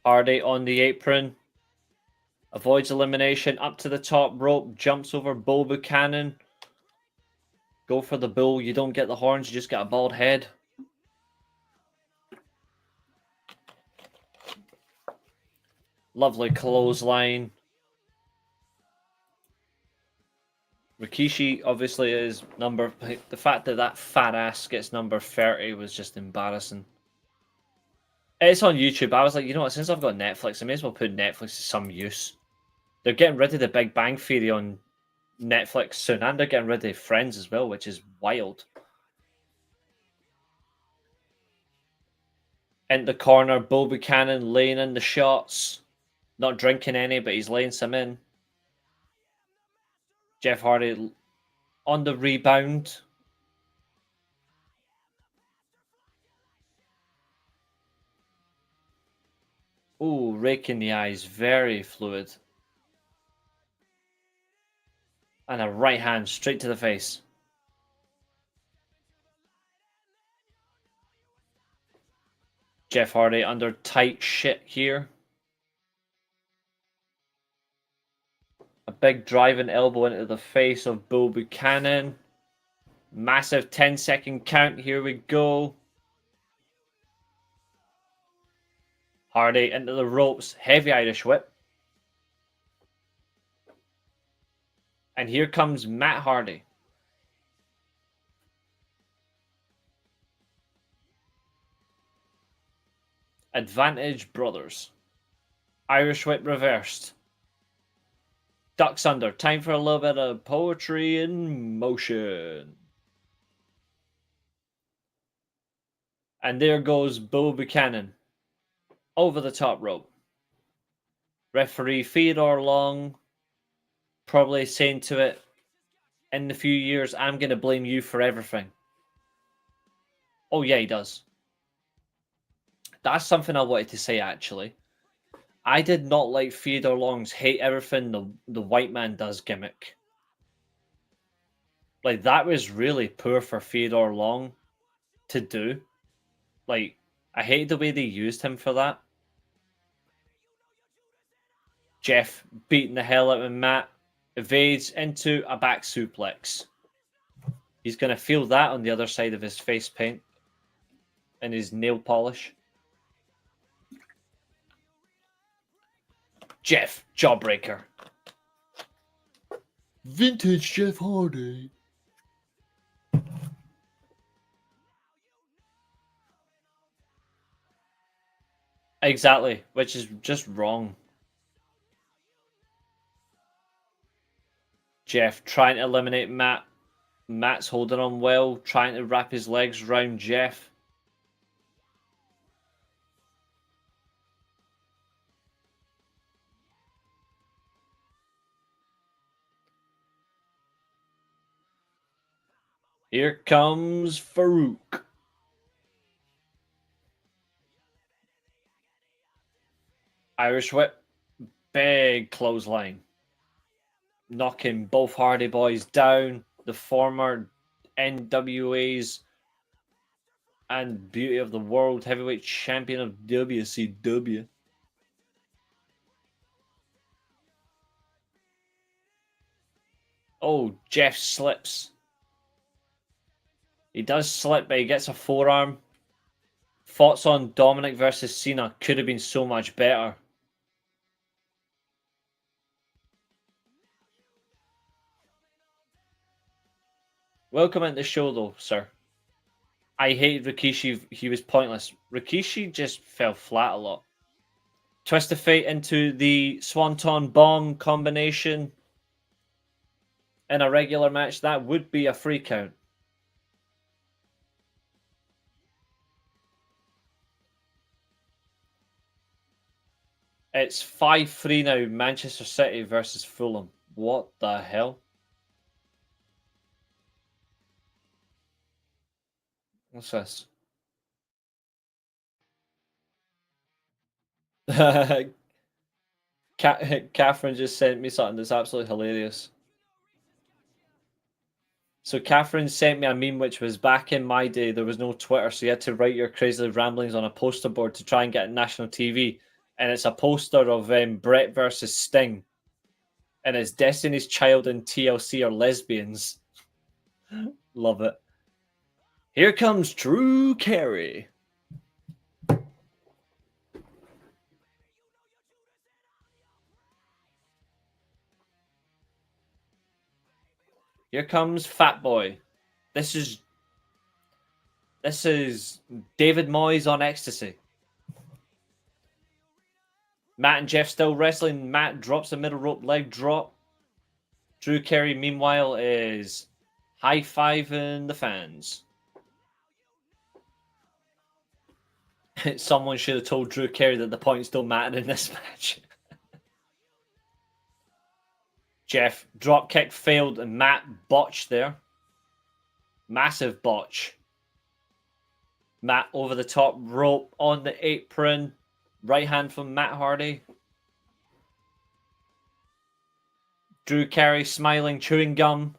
Hardy on the apron. Avoids elimination. Up to the top rope. Jumps over Bull Buchanan. Go for the bull. You don't get the horns. You just get a bald head. Lovely clothesline. Rikishi obviously is number... The fact that that fat ass gets number 30 was just embarrassing. It's on YouTube. I was like, you know what? Since I've got Netflix, I may as well put Netflix to some use. They're getting rid of the Big Bang Theory on Netflix soon, and they're getting rid of Friends as well, which is wild. In the corner, Bull Buchanan laying in the shots. Not drinking any, but he's laying some in. Jeff Hardy on the rebound. Ooh, rake in the eyes. Very fluid. And a right hand straight to the face. Jeff Hardy under tight shit here. A big driving elbow into the face of Bull Buchanan. Massive 10-second count. Here we go. Hardy into the ropes. Heavy Irish whip. And here comes Matt Hardy. Advantage Brothers. Irish whip reversed. Ducks under. Time for a little bit of poetry in motion. And there goes Bull Buchanan. Over the top rope. Referee Theodore Long probably saying to it, in the few years, I'm going to blame you for everything. Oh yeah, he does. That's something I wanted to say, actually. I did not like Theodore Long's hate everything the white man does gimmick. Like, that was really poor for Theodore Long to do. Like, I hate the way they used him for that. Jeff beating the hell out of Matt. Evades into a back suplex. He's going to feel that on the other side of his face paint. And his nail polish. Jeff, jawbreaker. Vintage Jeff Hardy. Exactly, which is just wrong. Jeff trying to eliminate Matt. Matt's holding on well, trying to wrap his legs around Jeff. Here comes Farouk. Irish whip. Big clothesline. Knocking both Hardy Boys down. The former NWA's and Beauty of the World Heavyweight Champion of WCW. Oh, Jeff slips. He does slip, but he gets a forearm. Thoughts on Dominic versus Cena? Could have been so much better. Welcome into the show, though, sir. I hated Rikishi. He was pointless. Rikishi just fell flat a lot. Twist the fate into the Swanton Bomb combination in a regular match. That would be a free count. It's 5-3 now. Manchester City versus Fulham. What the hell? What's this? Catherine just sent me something that's absolutely hilarious. So Catherine sent me a meme which was back in my day, there was no Twitter, so you had to write your crazy ramblings on a poster board to try and get national TV. And it's a poster of Brett versus Sting. And it's Destiny's Child and TLC are lesbians. Love it. Here comes Drew Carey. Here comes Fat Boy. This is David Moyes on ecstasy. Matt and Jeff still wrestling. Matt drops a middle rope leg drop. Drew Carey, meanwhile, is high-fiving the fans. Someone should have told Drew Carey that the points don't matter in this match. Jeff, drop kick failed and Matt botched there. Massive botch. Matt over the top rope on the apron. Right hand from Matt Hardy. Drew Carey smiling, chewing gum.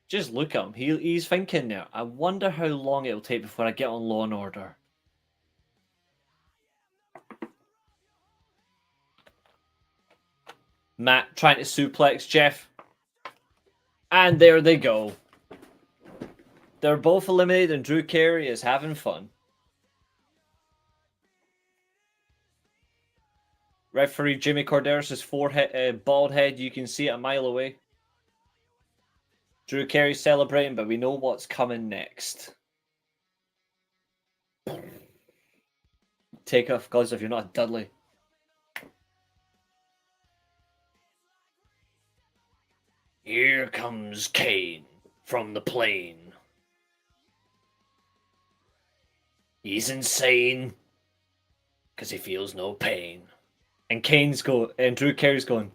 Just look at him. He's thinking there. I wonder how long it'll take before I get on Law and Order. Matt trying to suplex Jeff. And there they go. They're both eliminated and Drew Carey is having fun. Referee Jimmy Corderas' forehead, bald head, you can see it a mile away. Drew Carey celebrating, but we know what's coming next. Take off gloves if you're not Dudley. Here comes Kane from the plane. He's insane because he feels no pain. And Drew Carey's going,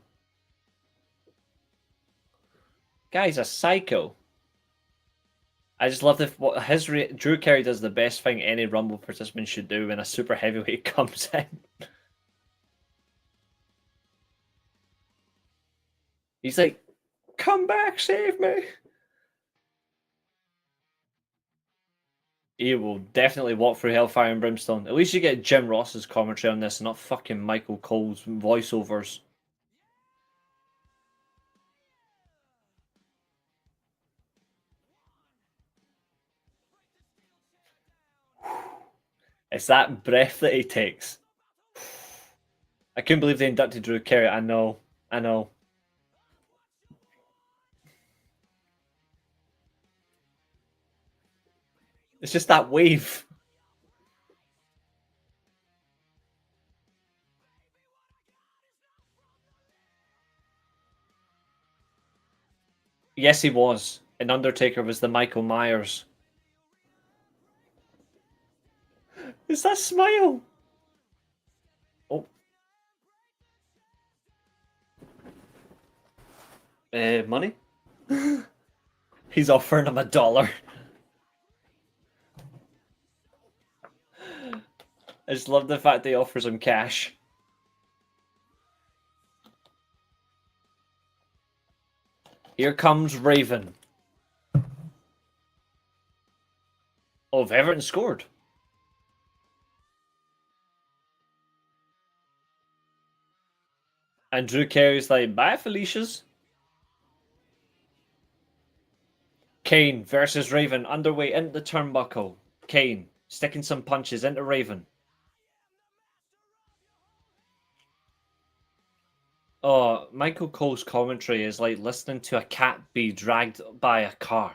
guy's a psycho. I just love Drew Carey does the best thing any Rumble participant should do when a super heavyweight comes in. He's like, come back, save me. He will definitely walk through Hellfire and Brimstone. At least you get Jim Ross's commentary on this and not fucking Michael Cole's voiceovers. It's that breath that he takes. I couldn't believe they inducted Drew Carey. I know. It's just that wave. Yes, he was. And Undertaker was the Michael Myers. It's that smile. Oh. Money? He's offering him $1. I just love the fact that he offers him cash. Here comes Raven. Oh, if Everton scored. And Drew Carey's like, bye, Felicia's. Kane versus Raven, underway into the turnbuckle. Kane sticking some punches into Raven. Oh, Michael Cole's commentary is like listening to a cat be dragged by a car.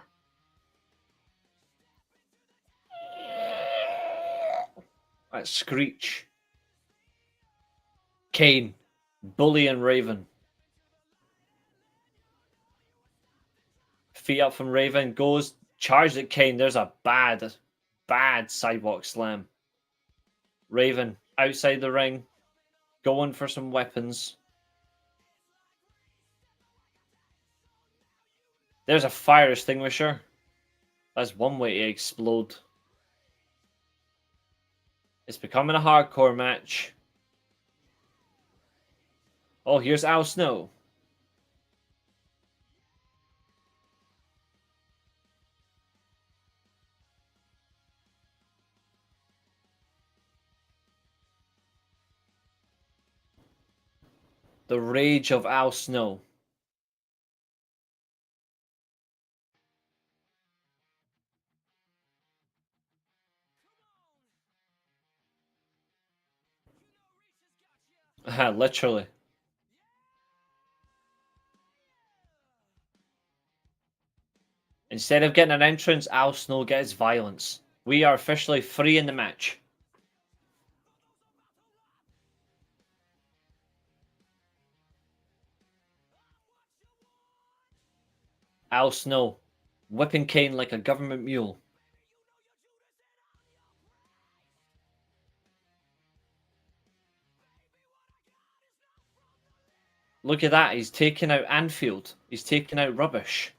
That screech. Kane bullying Raven. Feet up from Raven, goes, charged at Kane. There's a bad sidewalk slam. Raven outside the ring, going for some weapons. There's a fire extinguisher. That's one way to explode. It's becoming a hardcore match. Oh, here's Al Snow. The rage of Al Snow. Literally. Instead of getting an entrance, Al Snow gets violence. We are officially free in the match. Al Snow whipping Kane like a government mule. Look at that, he's taking out Anfield. He's taking out rubbish.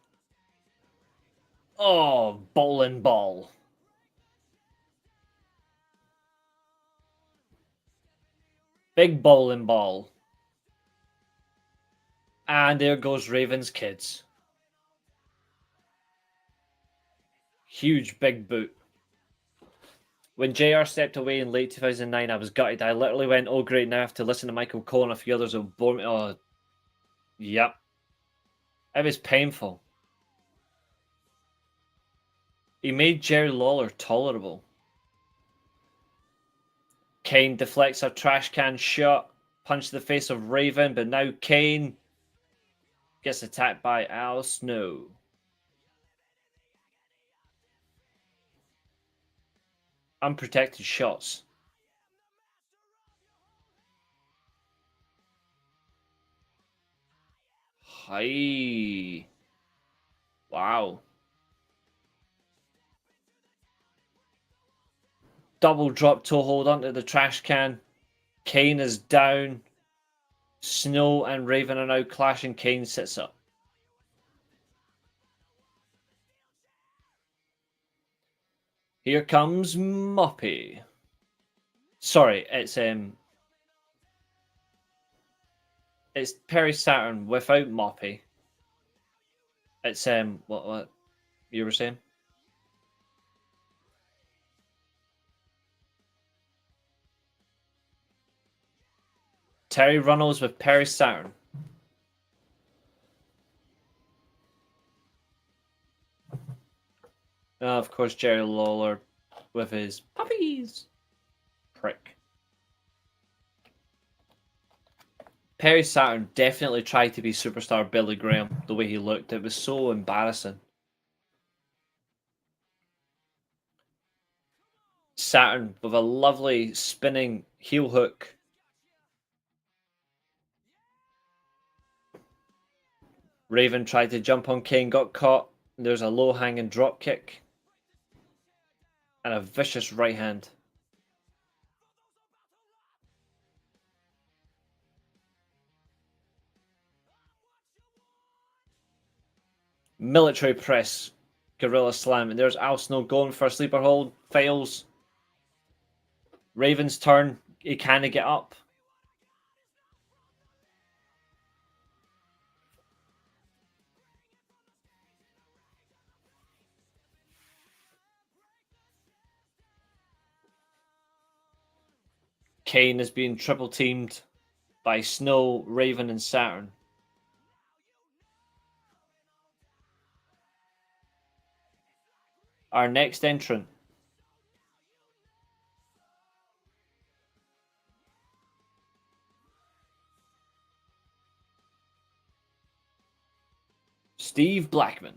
Oh, bowling ball. Big bowling ball. And there goes Raven's kids. Huge big boot. When JR stepped away in late 2009, I was gutted. I literally went, oh great, now I have to listen to Michael Cole and a few others will bore me. Oh, yep. It was painful. He made Jerry Lawler tolerable. Kane deflects a trash can shot, punch to the face of Raven, but now Kane gets attacked by Al Snow. Unprotected shots. Hi. Wow. Double drop toe hold onto the trash can. Kane is down. Snow and Raven are now clashing. Kane sits up. Here comes Moppy. Sorry, it's Perry Saturn without Moppy. It's what you were saying? Terry Runnels with Perry Saturn. Of course, Jerry Lawler with his puppies. Prick. Perry Saturn definitely tried to be superstar Billy Graham the way he looked. It was so embarrassing. Saturn with a lovely spinning heel hook. Raven tried to jump on Kane, got caught. There's a low hanging drop kick. And a vicious right hand. Military press. Gorilla slam. And there's Al Snow going for a sleeper hold. Fails. Raven's turn. He can't get up. Kane is being triple teamed by Snow, Raven, and Saturn. Our next entrant. Steve Blackman.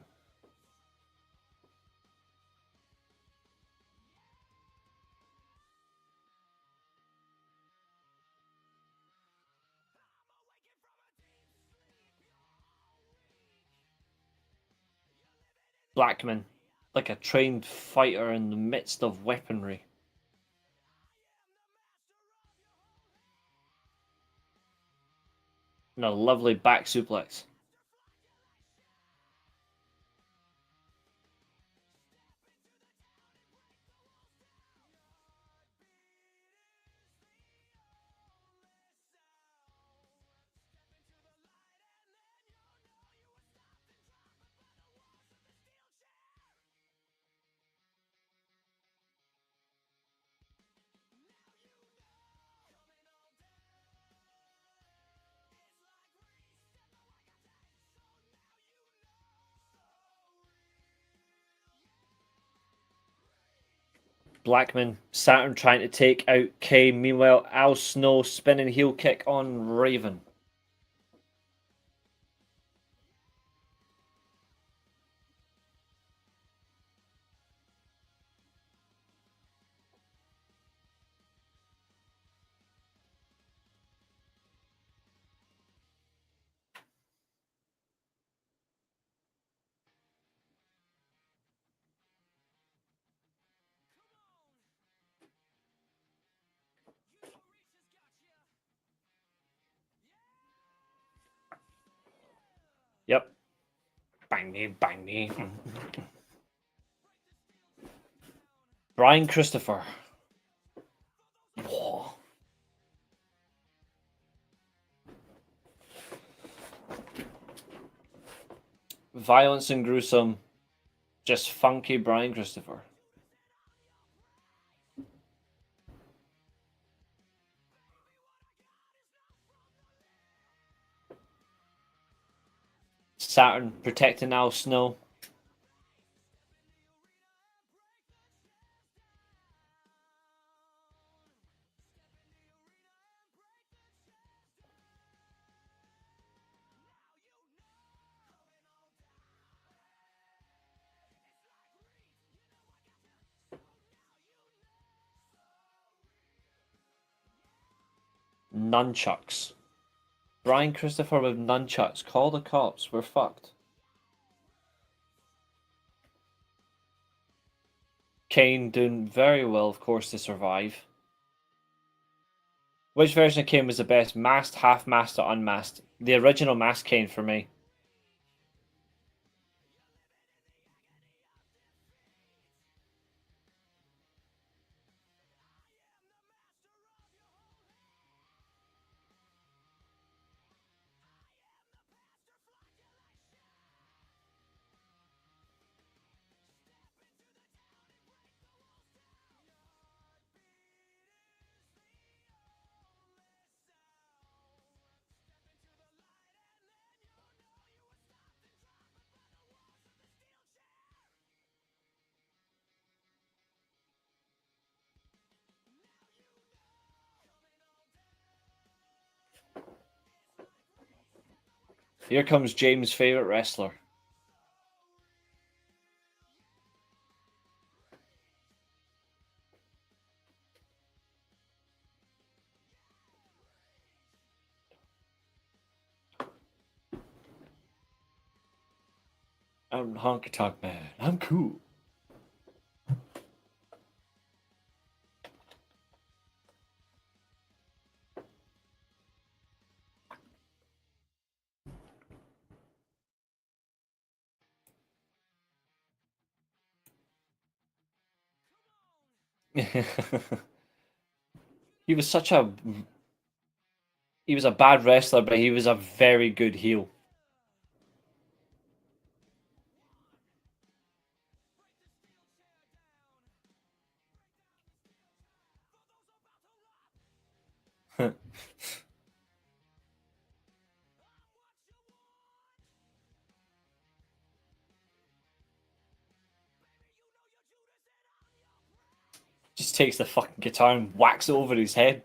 Blackman, like a trained fighter in the midst of weaponry. And a lovely back suplex. Blackman, Saturn trying to take out Kane. Meanwhile, Al Snow spinning heel kick on Raven. Yep. Bang me, bang me. Brian Christopher. Whoa. Violence and gruesome. Just funky Brian Christopher. Saturn protecting Al Snow. Nunchucks. Brian Christopher with nunchucks. Call the cops. We're fucked. Kane doing very well, of course, to survive. Which version of Kane was the best? Masked, half masked, or unmasked? The original masked Kane for me. Here comes James' favorite wrestler. I'm Honky Tonk Man. I'm cool. He was such a he was a bad wrestler, but he was a very good heel. Just takes the fucking guitar and whacks it over his head.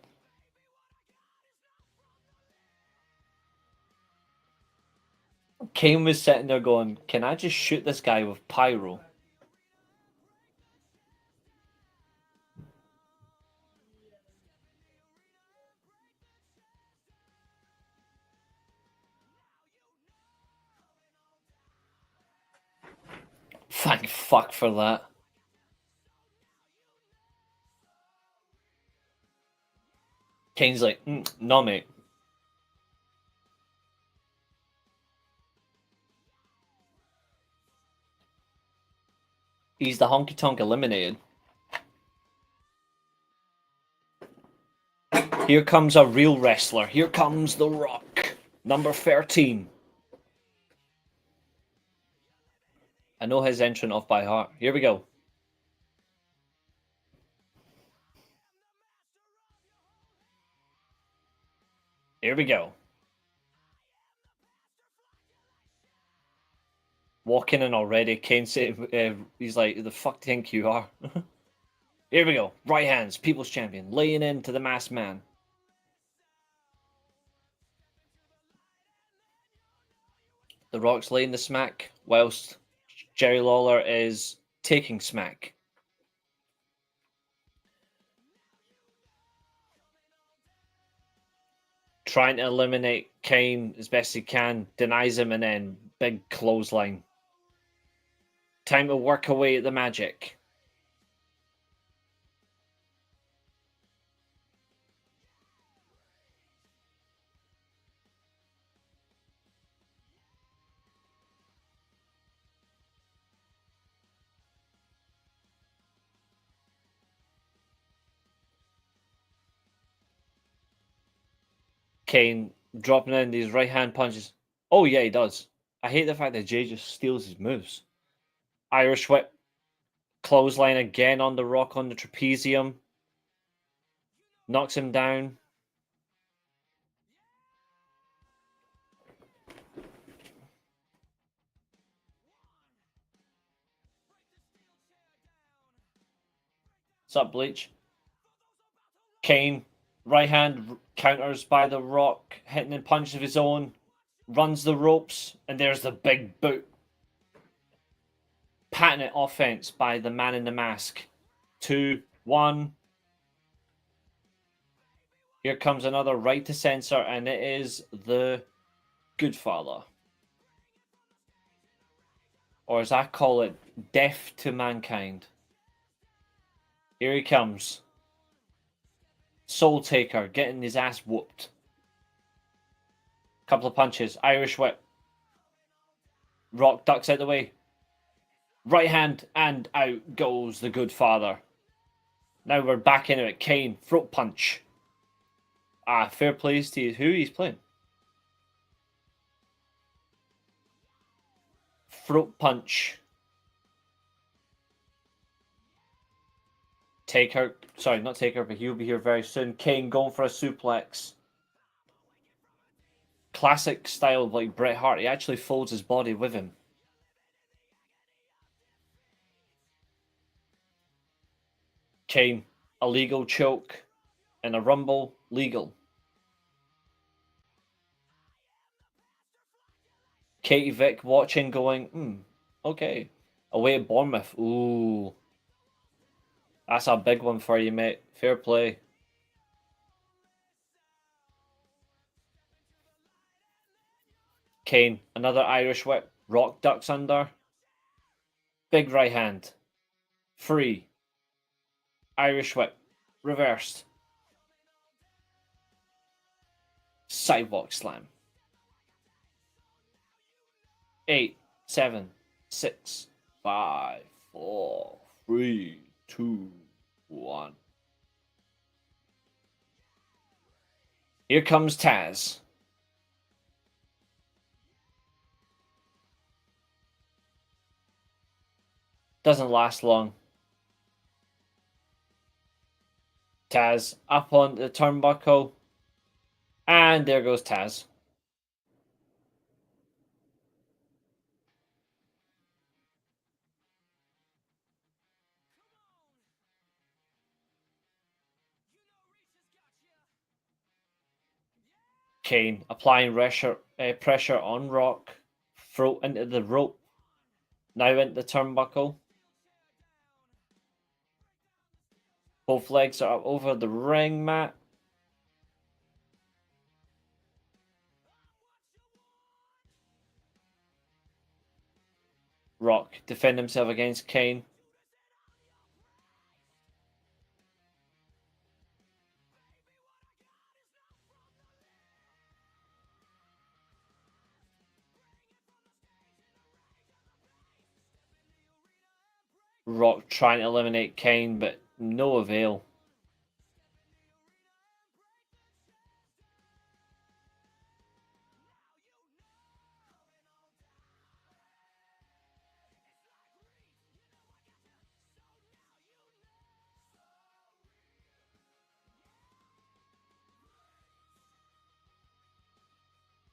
Kane was sitting there going, can I just shoot this guy with pyro? Thank fuck for that. Kane's like, no, mate. He's the honky tonk eliminated. Here comes a real wrestler. Here comes The Rock, number 13. I know his entrant off by heart. Here we go. Here we go. Walking in already. Kane said, he's like, the fuck do you think you are? Here we go. Right hands. People's champion. Laying into the masked man. The Rock's laying the smack whilst Jerry Lawler is taking smack. Trying to eliminate Kane as best he can. Denies him and then big clothesline. Time to work away at the magic. Kane dropping in these right hand punches. Oh yeah, he does. I hate the fact that Jay just steals his moves. Irish whip. Clothesline again on the Rock on the trapezium. Knocks him down. What's up, Bleach? Kane, right hand counters by the Rock, hitting in punches of his own. Runs the ropes, and there's the big boot. Patented offense by the man in the mask. 2, 1. Here comes another right to censor, and it is the Goodfather. Or as I call it, Death to Mankind. Here he comes. Soul Taker getting his ass whooped. Couple of punches. Irish whip. Rock ducks out the way. Right hand and out goes the Goodfather. Now we're back into it. Kane, throat punch. Fair plays to who he's playing. Throat punch. Taker, sorry, not Taker, but he'll be here very soon. Kane going for a suplex. Classic style of like Bret Hart. He actually folds his body with him. Kane, a legal choke and a rumble, legal. Katie Vick watching going, okay. Away at Bournemouth. Ooh. That's a big one for you, mate. Fair play. Kane, another Irish whip. Rock ducks under. Big right hand. Free. Irish whip. Reversed. Sidewalk slam. 8, 7, 6, 5, 4, 3, 2, 1. Here comes Taz. Doesn't last long. Taz up on the turnbuckle. And there goes Taz. Kane applying pressure on Rock. Throat into the rope. Now into the turnbuckle. Both legs are up over the ring mat. Rock defend himself against Kane. Rock trying to eliminate Kane, but no avail.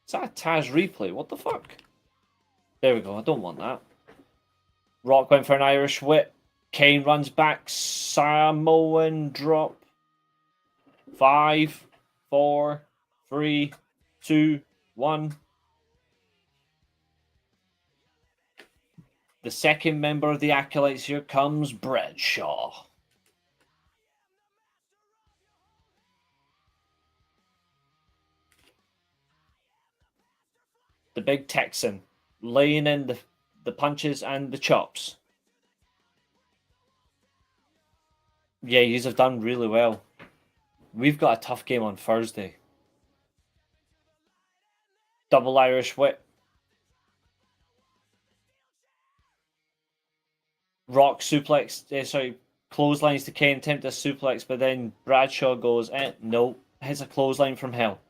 Is that a Taz replay? What the fuck? There we go. I don't want that. Rock went for an Irish whip. Kane runs back. Samoan drop. 5, 4, 3, 2, 1. The second member of the Acolytes. Here comes Bradshaw. The big Texan laying in the punches and the chops. Yeah, yous have done really well. We've got a tough game on Thursday. Double Irish whip. Rock suplex, clotheslines to Kane, attempt a suplex, but then Bradshaw goes, no, hits a clothesline from hell.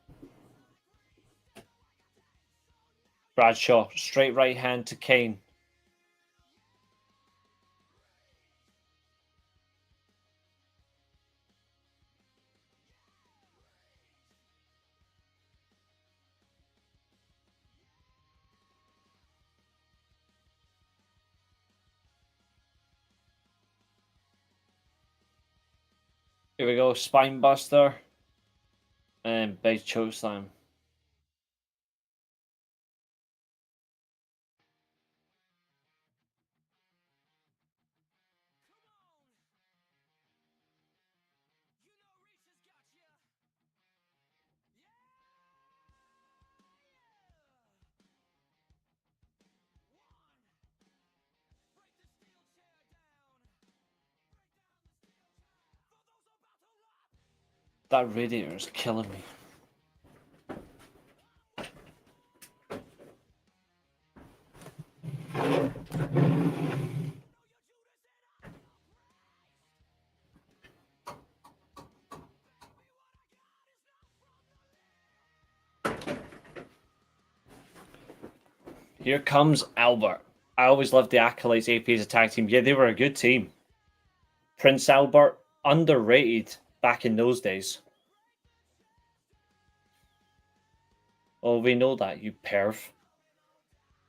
Bradshaw, straight right hand to Kane. Here we go, spine buster. And big choke slam. That radiator is killing me. Here comes Albert. I always loved the Acolytes AP as a tag team. Yeah, they were a good team. Prince Albert, underrated back in those days. Oh, we know that, you perv.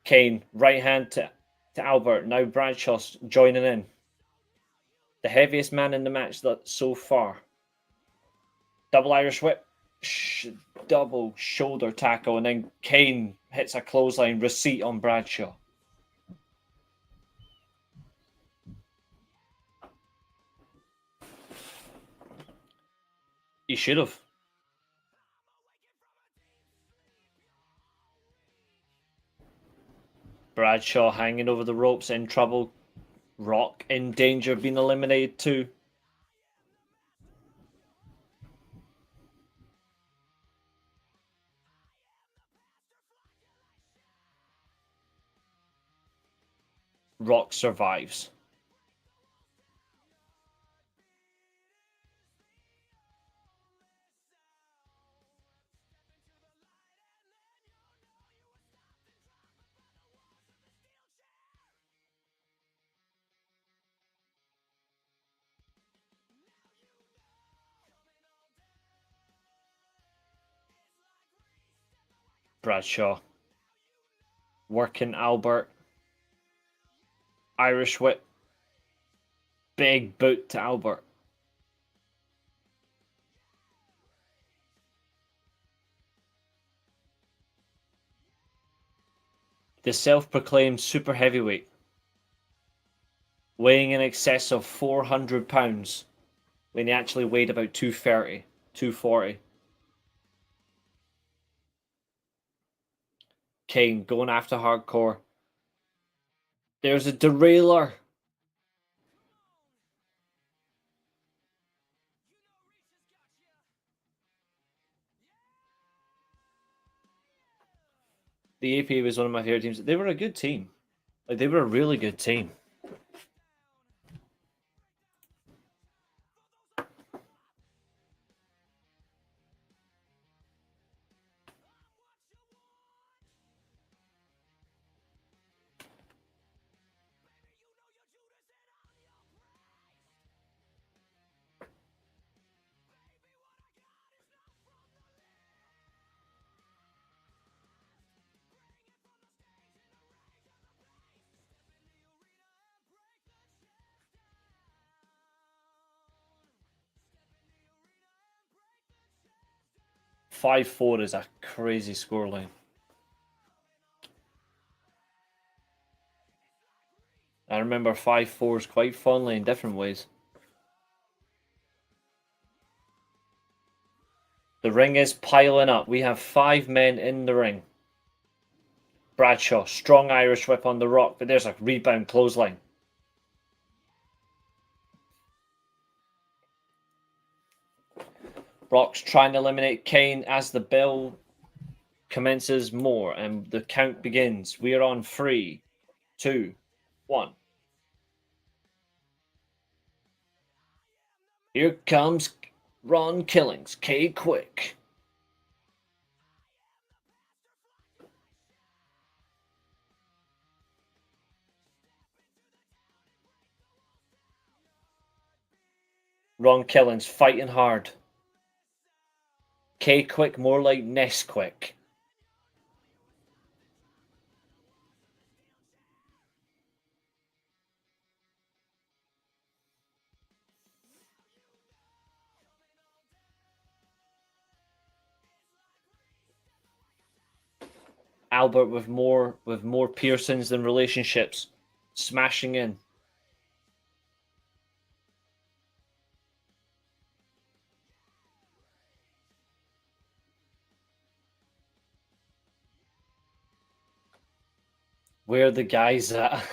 Kane, right hand to Albert. Now Bradshaw's joining in. The heaviest man in the match so far. Double Irish whip. Double shoulder tackle. And then Kane hits a clothesline receipt on Bradshaw. He should have. Bradshaw hanging over the ropes, in trouble. Rock in danger of being eliminated too. Rock survives. Bradshaw working Albert. Irish whip. Big boot to Albert. The self-proclaimed super heavyweight, weighing in excess of 400 pounds, when he actually weighed about 230, 240. Kane going after Hardcore. There's a derailer. The APA was one of my favorite teams. They were a good team. Like, they were a really good team. "5-4" is a crazy scoreline. I remember 5-4s quite fondly in different ways. The ring is piling up. We have 5 men in the ring. Bradshaw, strong Irish whip on the Rock, but there's a rebound clothesline. Rock's trying to eliminate Kane as the bell commences more and the count begins. We are on 3, 2, 1. Here comes Ron Killings, K-Quick. Ron Killings fighting hard. K-Quick more like Nesquik. Albert with more piercings than relationships, smashing in. Where are the guys at?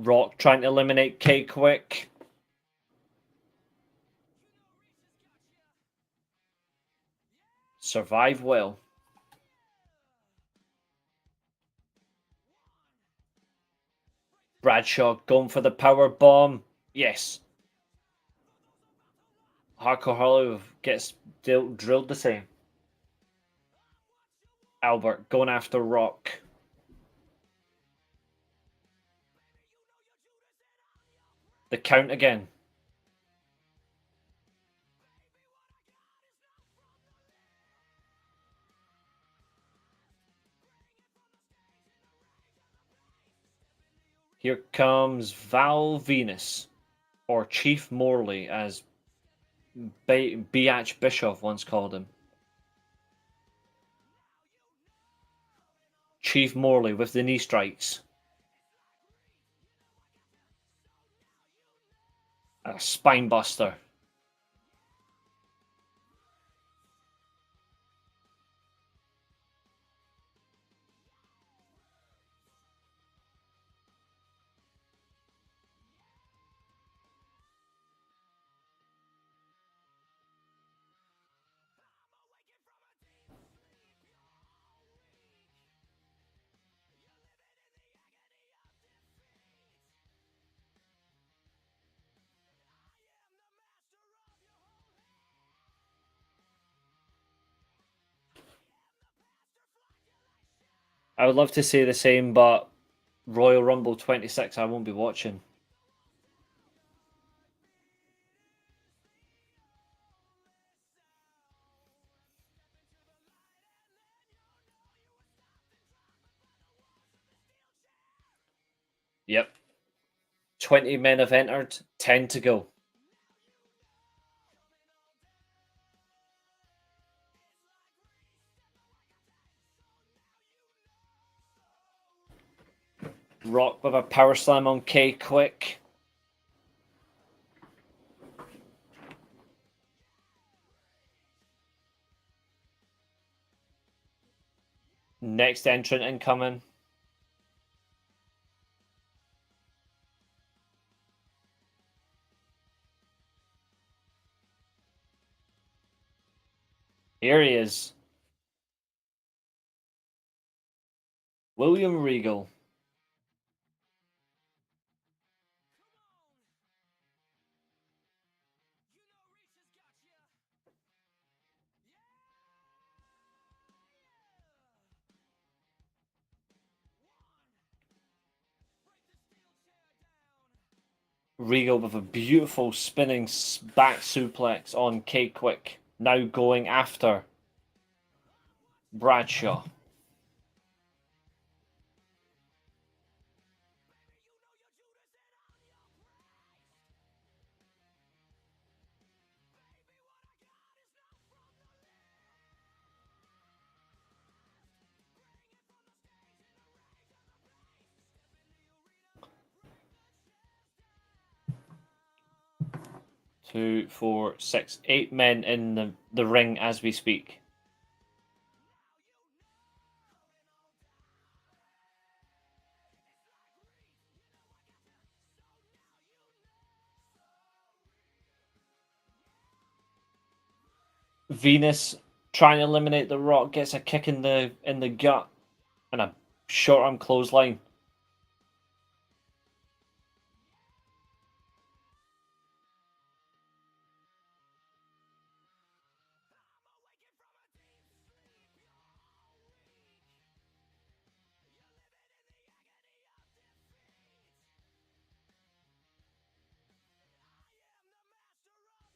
Rock trying to eliminate K-Quick. Survive well. Bradshaw going for the power bomb. Yes. Hardcore Hollow gets drilled the same. Albert going after Rock. The count again. Here comes Val Venus, or Chief Morley, as Biatch Bischoff once called him. Chief Morley with the knee strikes. A spine buster. I would love to say the same, but Royal Rumble 26 I won't be watching. Yep. 20 men have entered, 10 to go. Rock with a power slam on K quick. Next entrant incoming. Here he is. William Regal. Regal with a beautiful spinning back suplex on K Quick. Now going after Bradshaw. Two, four, six, 8 men in the ring as we speak. Venus trying to eliminate the Rock, gets a kick in the gut and a short arm clothesline.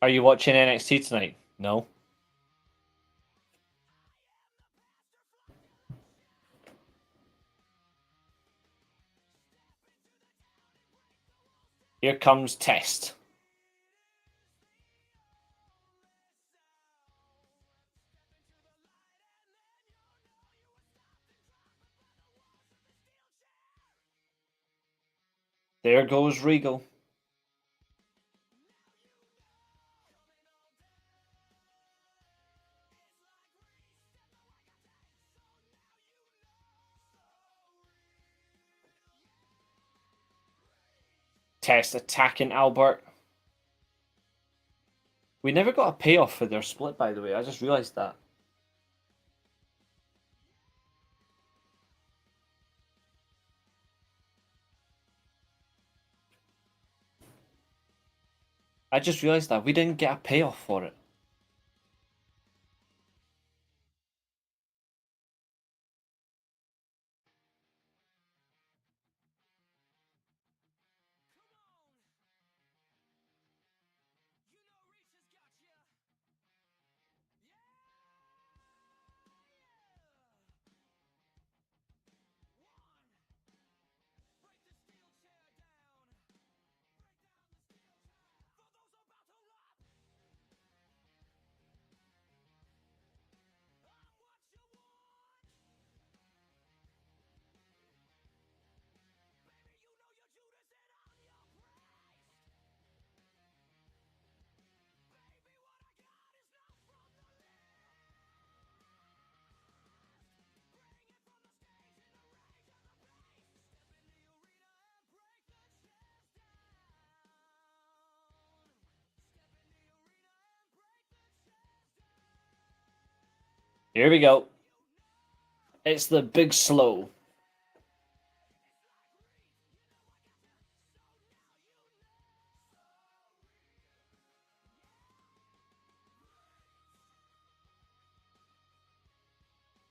Are you watching NXT tonight? No. Here comes Test. There goes Regal. Test attacking Albert. We never got a payoff for their split, by the way. I just realised that. I just realised that. We didn't get a payoff for it. Here we go. It's the big slow.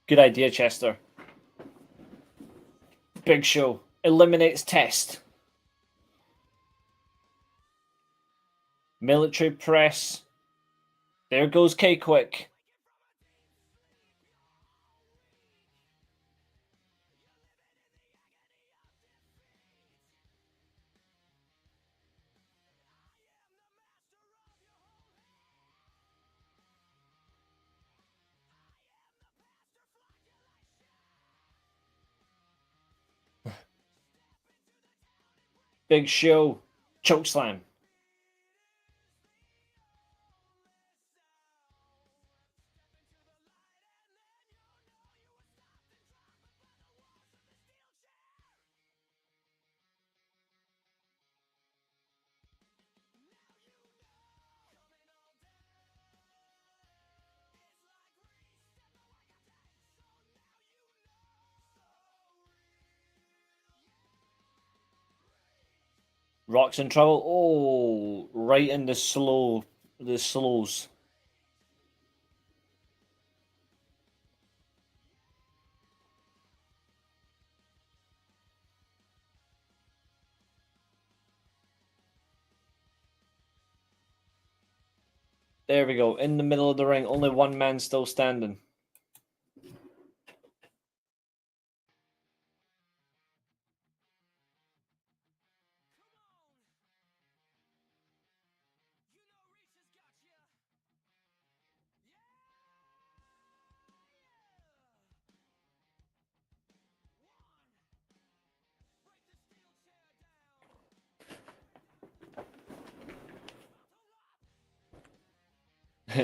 Good idea, Chester. Big Show eliminates Test. Military press. There goes K Quick. Big Show. Chokeslam. Rock's in trouble. Oh, right in the slows. There we go. In the middle of the ring, only one man still standing.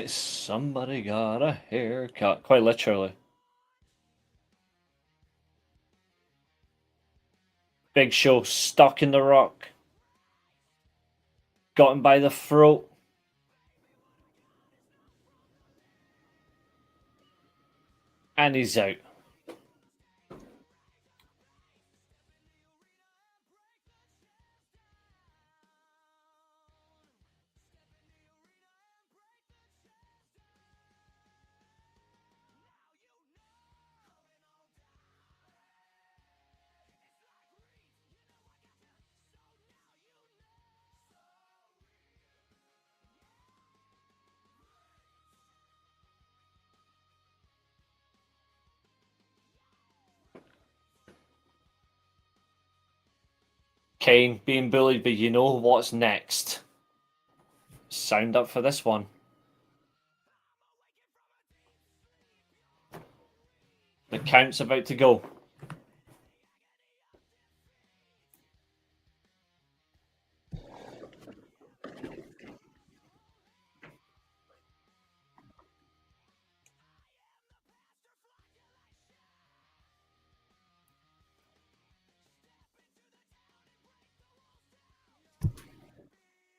Somebody got a haircut. Quite literally. Big Show stuck in the Rock. Got him by the throat. And he's out. Kane being bullied, but you know what's next. Sound up for this one. The count's about to go.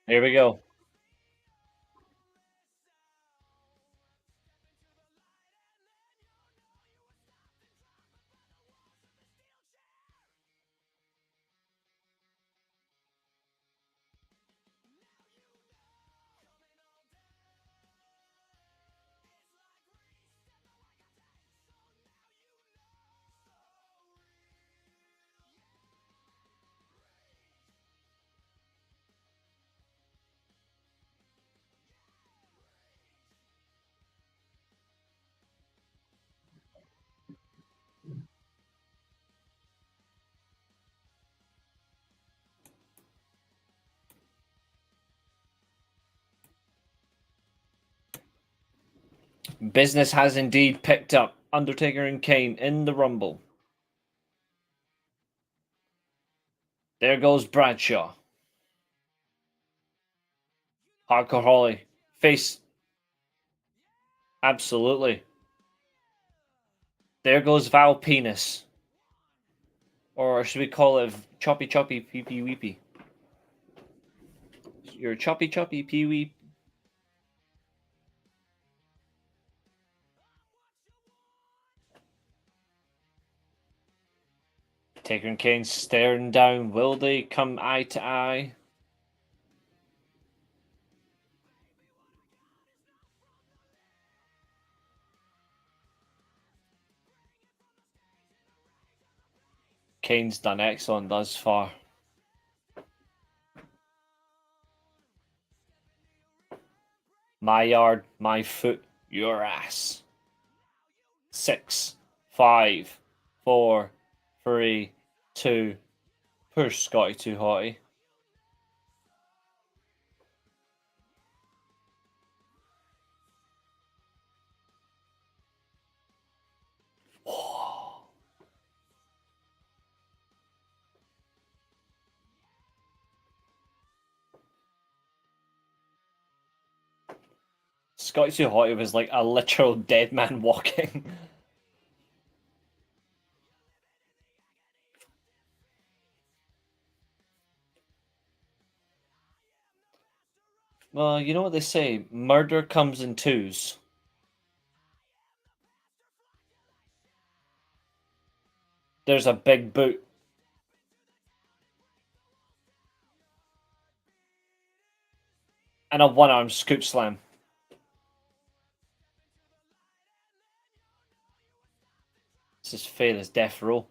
Here we go. Business has indeed picked up. Undertaker and Kane in the Rumble. There goes Bradshaw. Hardcore Holly. Face. Absolutely. There goes Val Penis. Or should we call it Choppy Choppy Pee Pee Weepy? You're Choppy Choppy Pee Wee. Taker and Kane staring down. Will they come eye to eye? Kane's done excellent thus far. My yard, my foot, your ass. 6, 5, 4, 3, 2. Push Scotty too hotty. Scotty Too Hotty was like a literal dead man walking. Well, you know what they say, murder comes in twos. There's a big boot. And a one-arm scoop slam. This is fair as death row.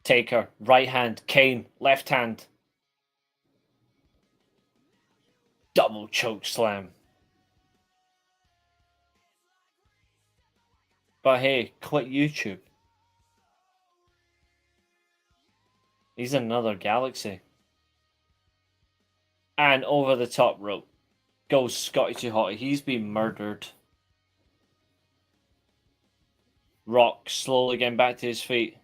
Taker, right hand. Kane, left hand. Double choke slam. But hey, quit YouTube. He's in another galaxy. And over the top rope goes Scotty Too Hotty. He's been murdered. Rock slowly getting back to his feet.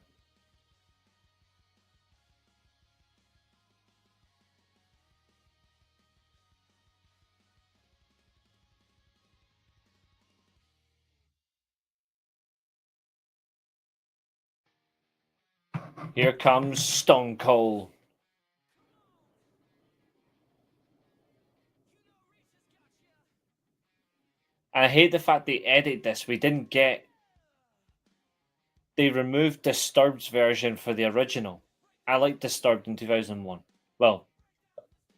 Here comes Stone Cold. And I hate the fact they edited this. We didn't get... They removed Disturbed's version for the original. I like Disturbed in 2001. Well,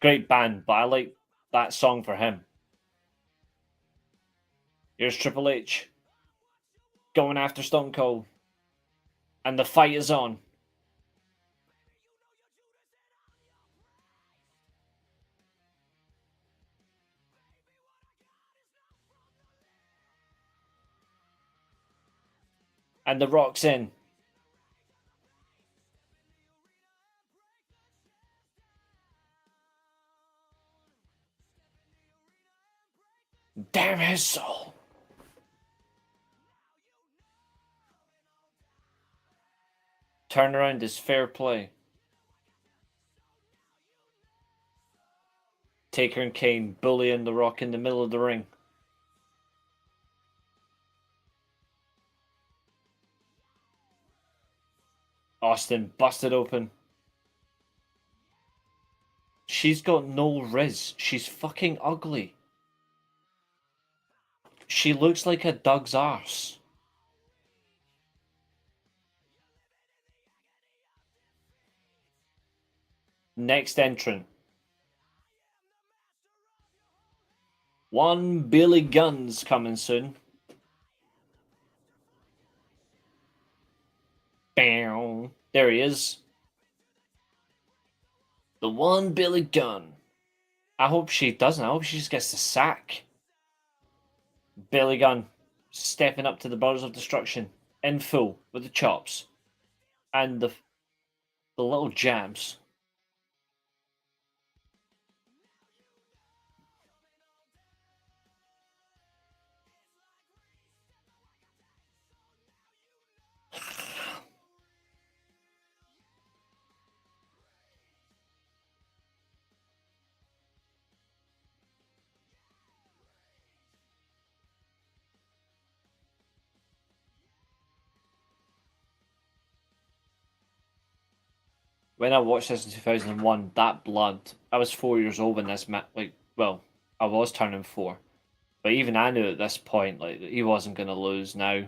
great band, but I like that song for him. Here's Triple H going after Stone Cold. And the fight is on. And the Rock's in. Damn his soul. Turnaround is fair play. Taker and Kane bullying the Rock in the middle of the ring. Austin busted open. She's got no riz. She's fucking ugly. She looks like a Doug's arse. Next entrant. One Billy Gunn's coming soon. Bam. There he is. The one Billy Gunn. I hope she doesn't. I hope she just gets the sack. Billy Gunn stepping up to the Brothers of Destruction in full with the chops and the little jabs. When I watched this in 2001, that blood, I was 4 years old when this well, I was turning 4. But even I knew at this point, like, he wasn't going to lose now.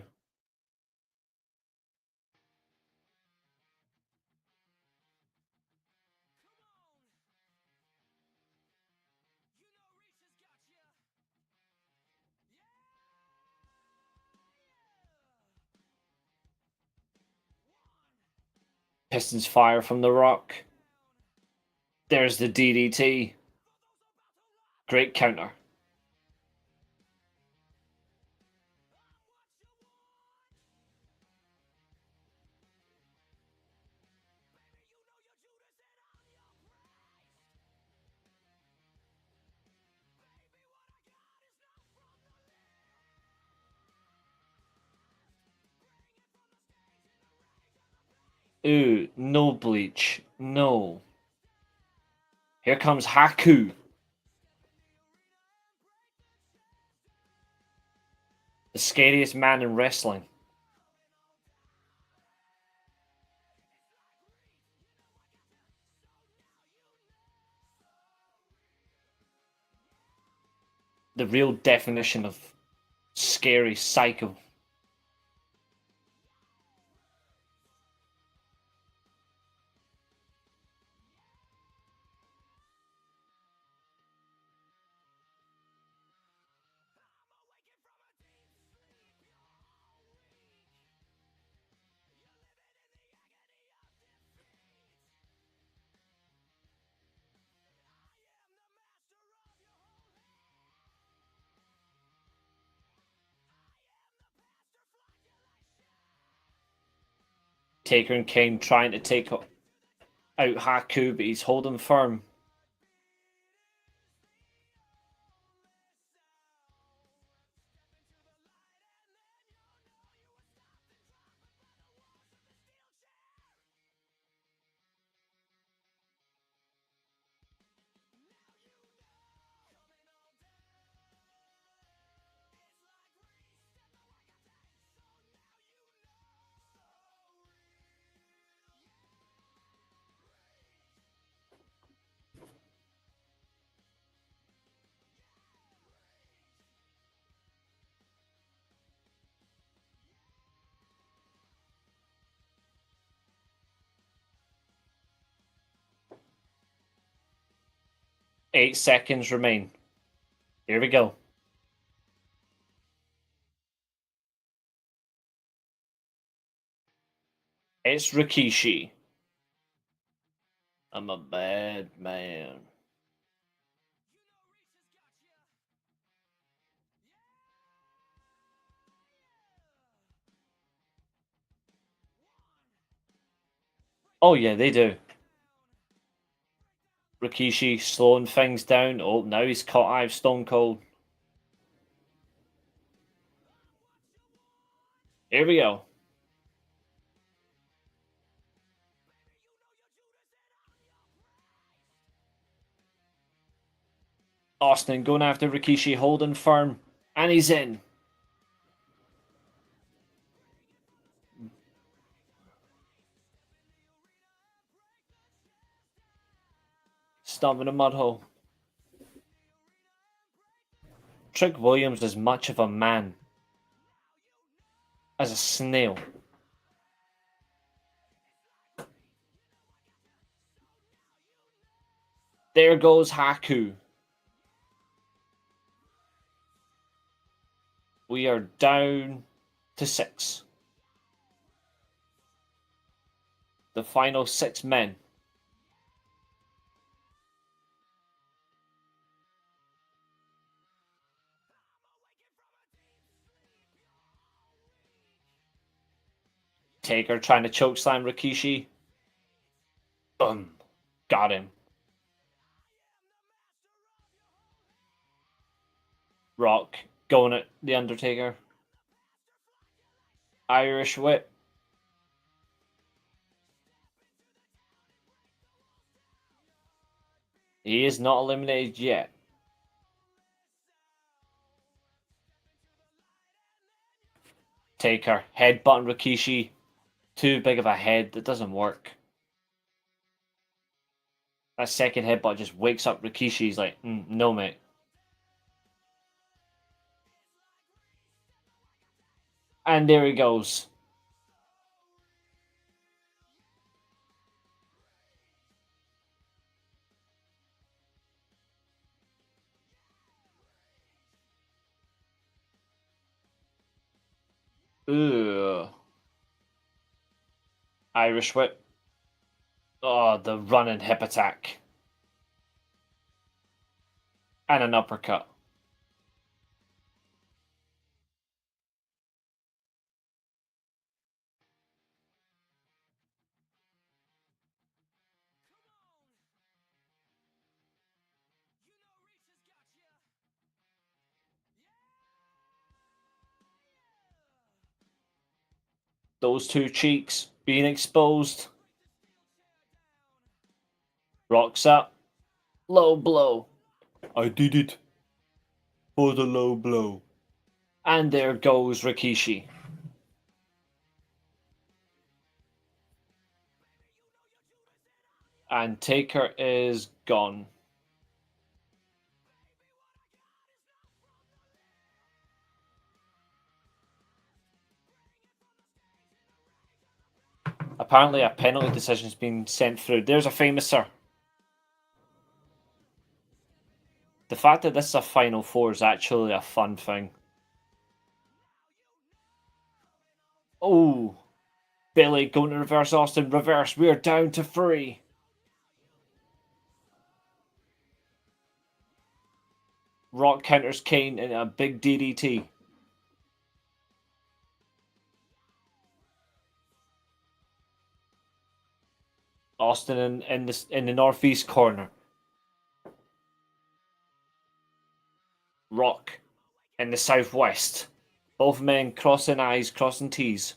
Pistons fire from the Rock. There's the DDT. Great counter. Ooh, no bleach. No. Here comes Haku. The scariest man in wrestling. The real definition of scary psycho. Taker and Kane trying to take out Haku, but he's holding firm. Eight seconds remain. Here we go. It's Rikishi. I'm a bad man. Oh yeah, they do. Rikishi slowing things down. Oh, now he's caught eye of Stone Cold. Here we go. Austin going after Rikishi, holding firm, and he's in. Stomping a mud hole. Trick Williams is much of a man as a snail. There goes Haku. We are down to 6. The final 6 men. Taker trying to chokeslam Rikishi. Boom. Got him. Rock going at The Undertaker. Irish whip. He is not eliminated yet. Taker headbutting Rikishi. Too big of a head. That doesn't work. That second headbutt just wakes up Rikishi. He's like, no, mate. And there he goes. Ugh. Irish whip. Oh, the running hip attack. And an uppercut. Those two cheeks being exposed. Rocks up. Low blow. I did it. For the low blow. And there goes Rikishi. And Taker is gone. Apparently a penalty decision's been sent through. There's a famouser. The fact that this is a Final Four is actually a fun thing. Oh, Billy going to reverse Austin. Reverse. We're down to 3. Rock counters Kane in a big DDT. Austin in the northeast corner. Rock in the southwest. Both men crossing I's, crossing T's.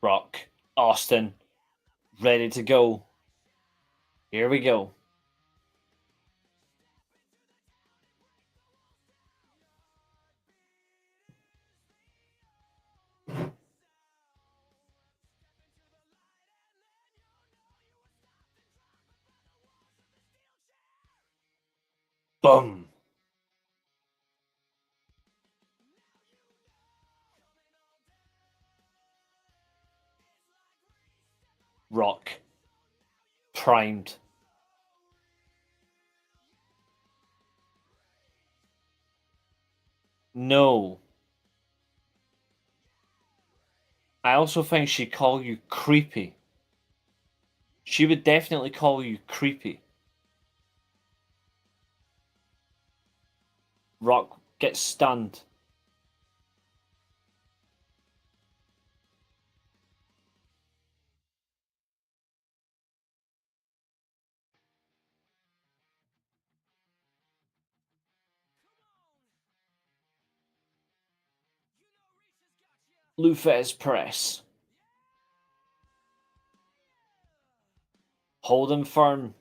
Rock, Austin, ready to go. Here we go. Boom. Rock, primed. No. I also think she'd call you creepy. She would definitely call you creepy. Rock gets stunned. Lufez press. Hold him firm.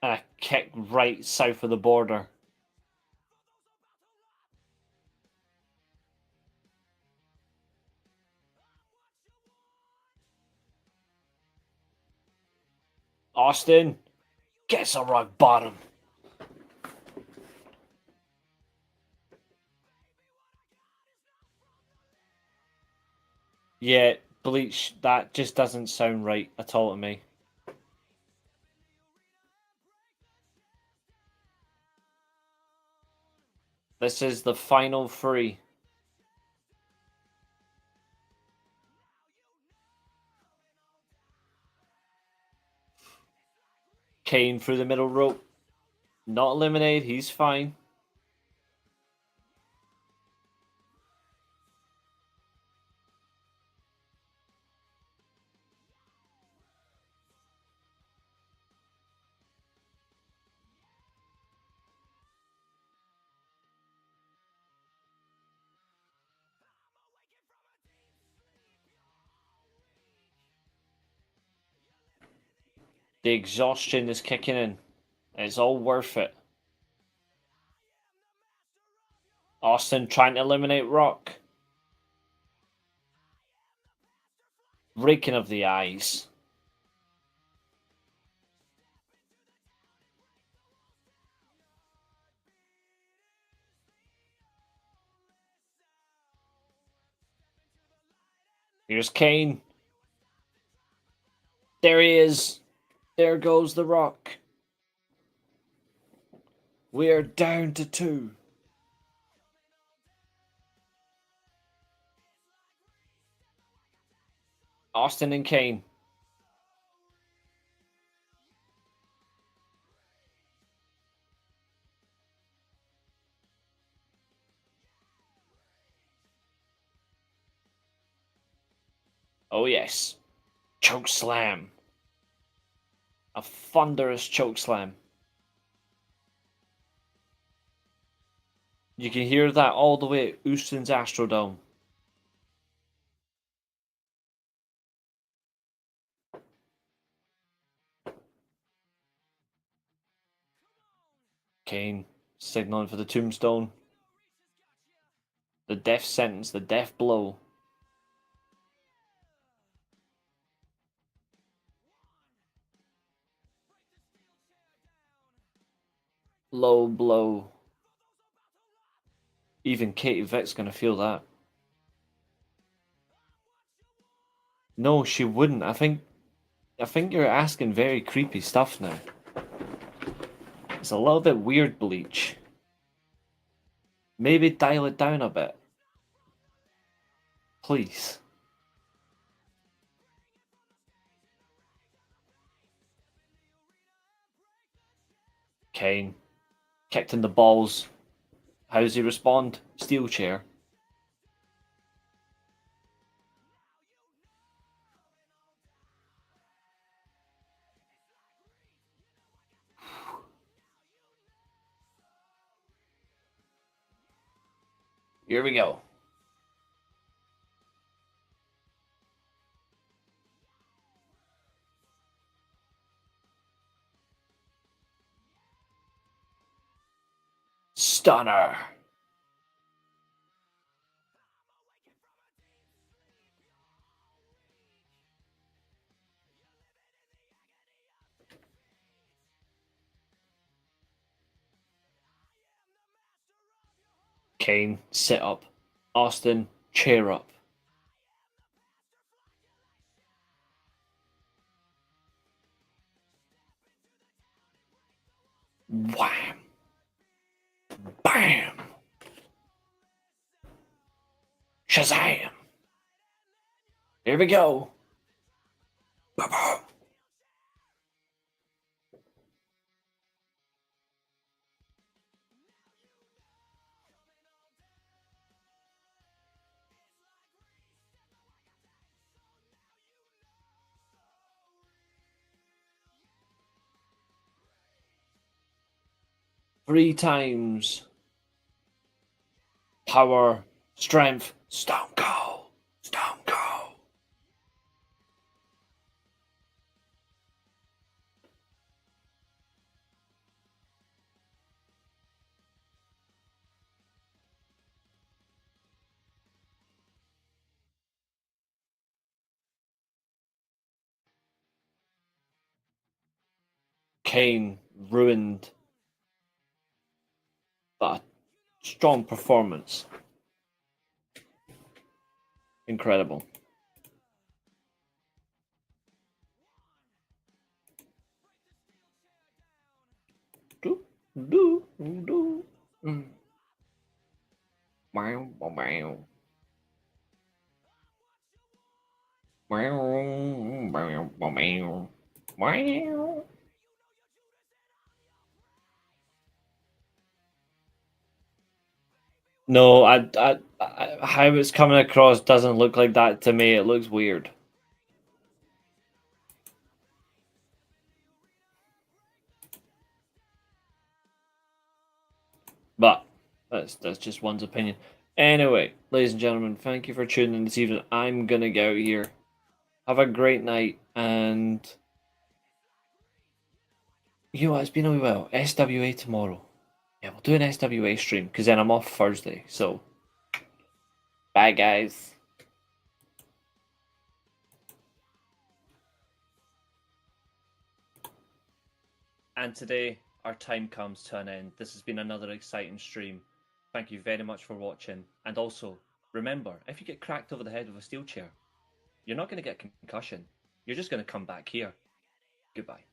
And a kick right south of the border. Austin gets a rock bottom. Yeah, Bleach, that just doesn't sound right at all to me. This is the final 3. Kane through the middle rope. Not eliminated, he's fine. The exhaustion is kicking in. It's all worth it. Austin trying to eliminate Rock. Raking of the eyes. Here's Kane. There he is. There goes the Rock. We're down to 2. Austin and Kane. Oh yes. Choke slam. A thunderous choke slam. You can hear that all the way at Houston's Astrodome. Kane signaling for the tombstone. The death sentence, the death blow. Low blow. Even Katie Vick's gonna feel that. No, she wouldn't. I think you're asking very creepy stuff now. It's a little bit weird, Bleach. Maybe dial it down a bit. Please. Kane. Kicked in the balls. How does he respond? Steelchair. Here we go. Stunner. Kane, sit up. Austin, chair up. Wham! Bam! Shazam! Here we go. Ba-boom. 3 times. Power, strength, Stone Cold. Stone Cold. Kane ruined, but a strong performance. Incredible. Do, do, do. Wow, wow, wow. Wow, wow, wow, wow. No, how it's coming across doesn't look like that to me. It looks weird. But that's just one's opinion. Anyway, ladies and gentlemen, thank you for tuning in this evening. I'm gonna get out here. Have a great night, and you know what? It's been a wee while. SWA tomorrow. Yeah, we'll do an SWA stream because then I'm off Thursday. So, bye, guys. And today, our time comes to an end. This has been another exciting stream. Thank you very much for watching. And also, remember, if you get cracked over the head with a steel chair, you're not going to get a concussion. You're just going to come back here. Goodbye.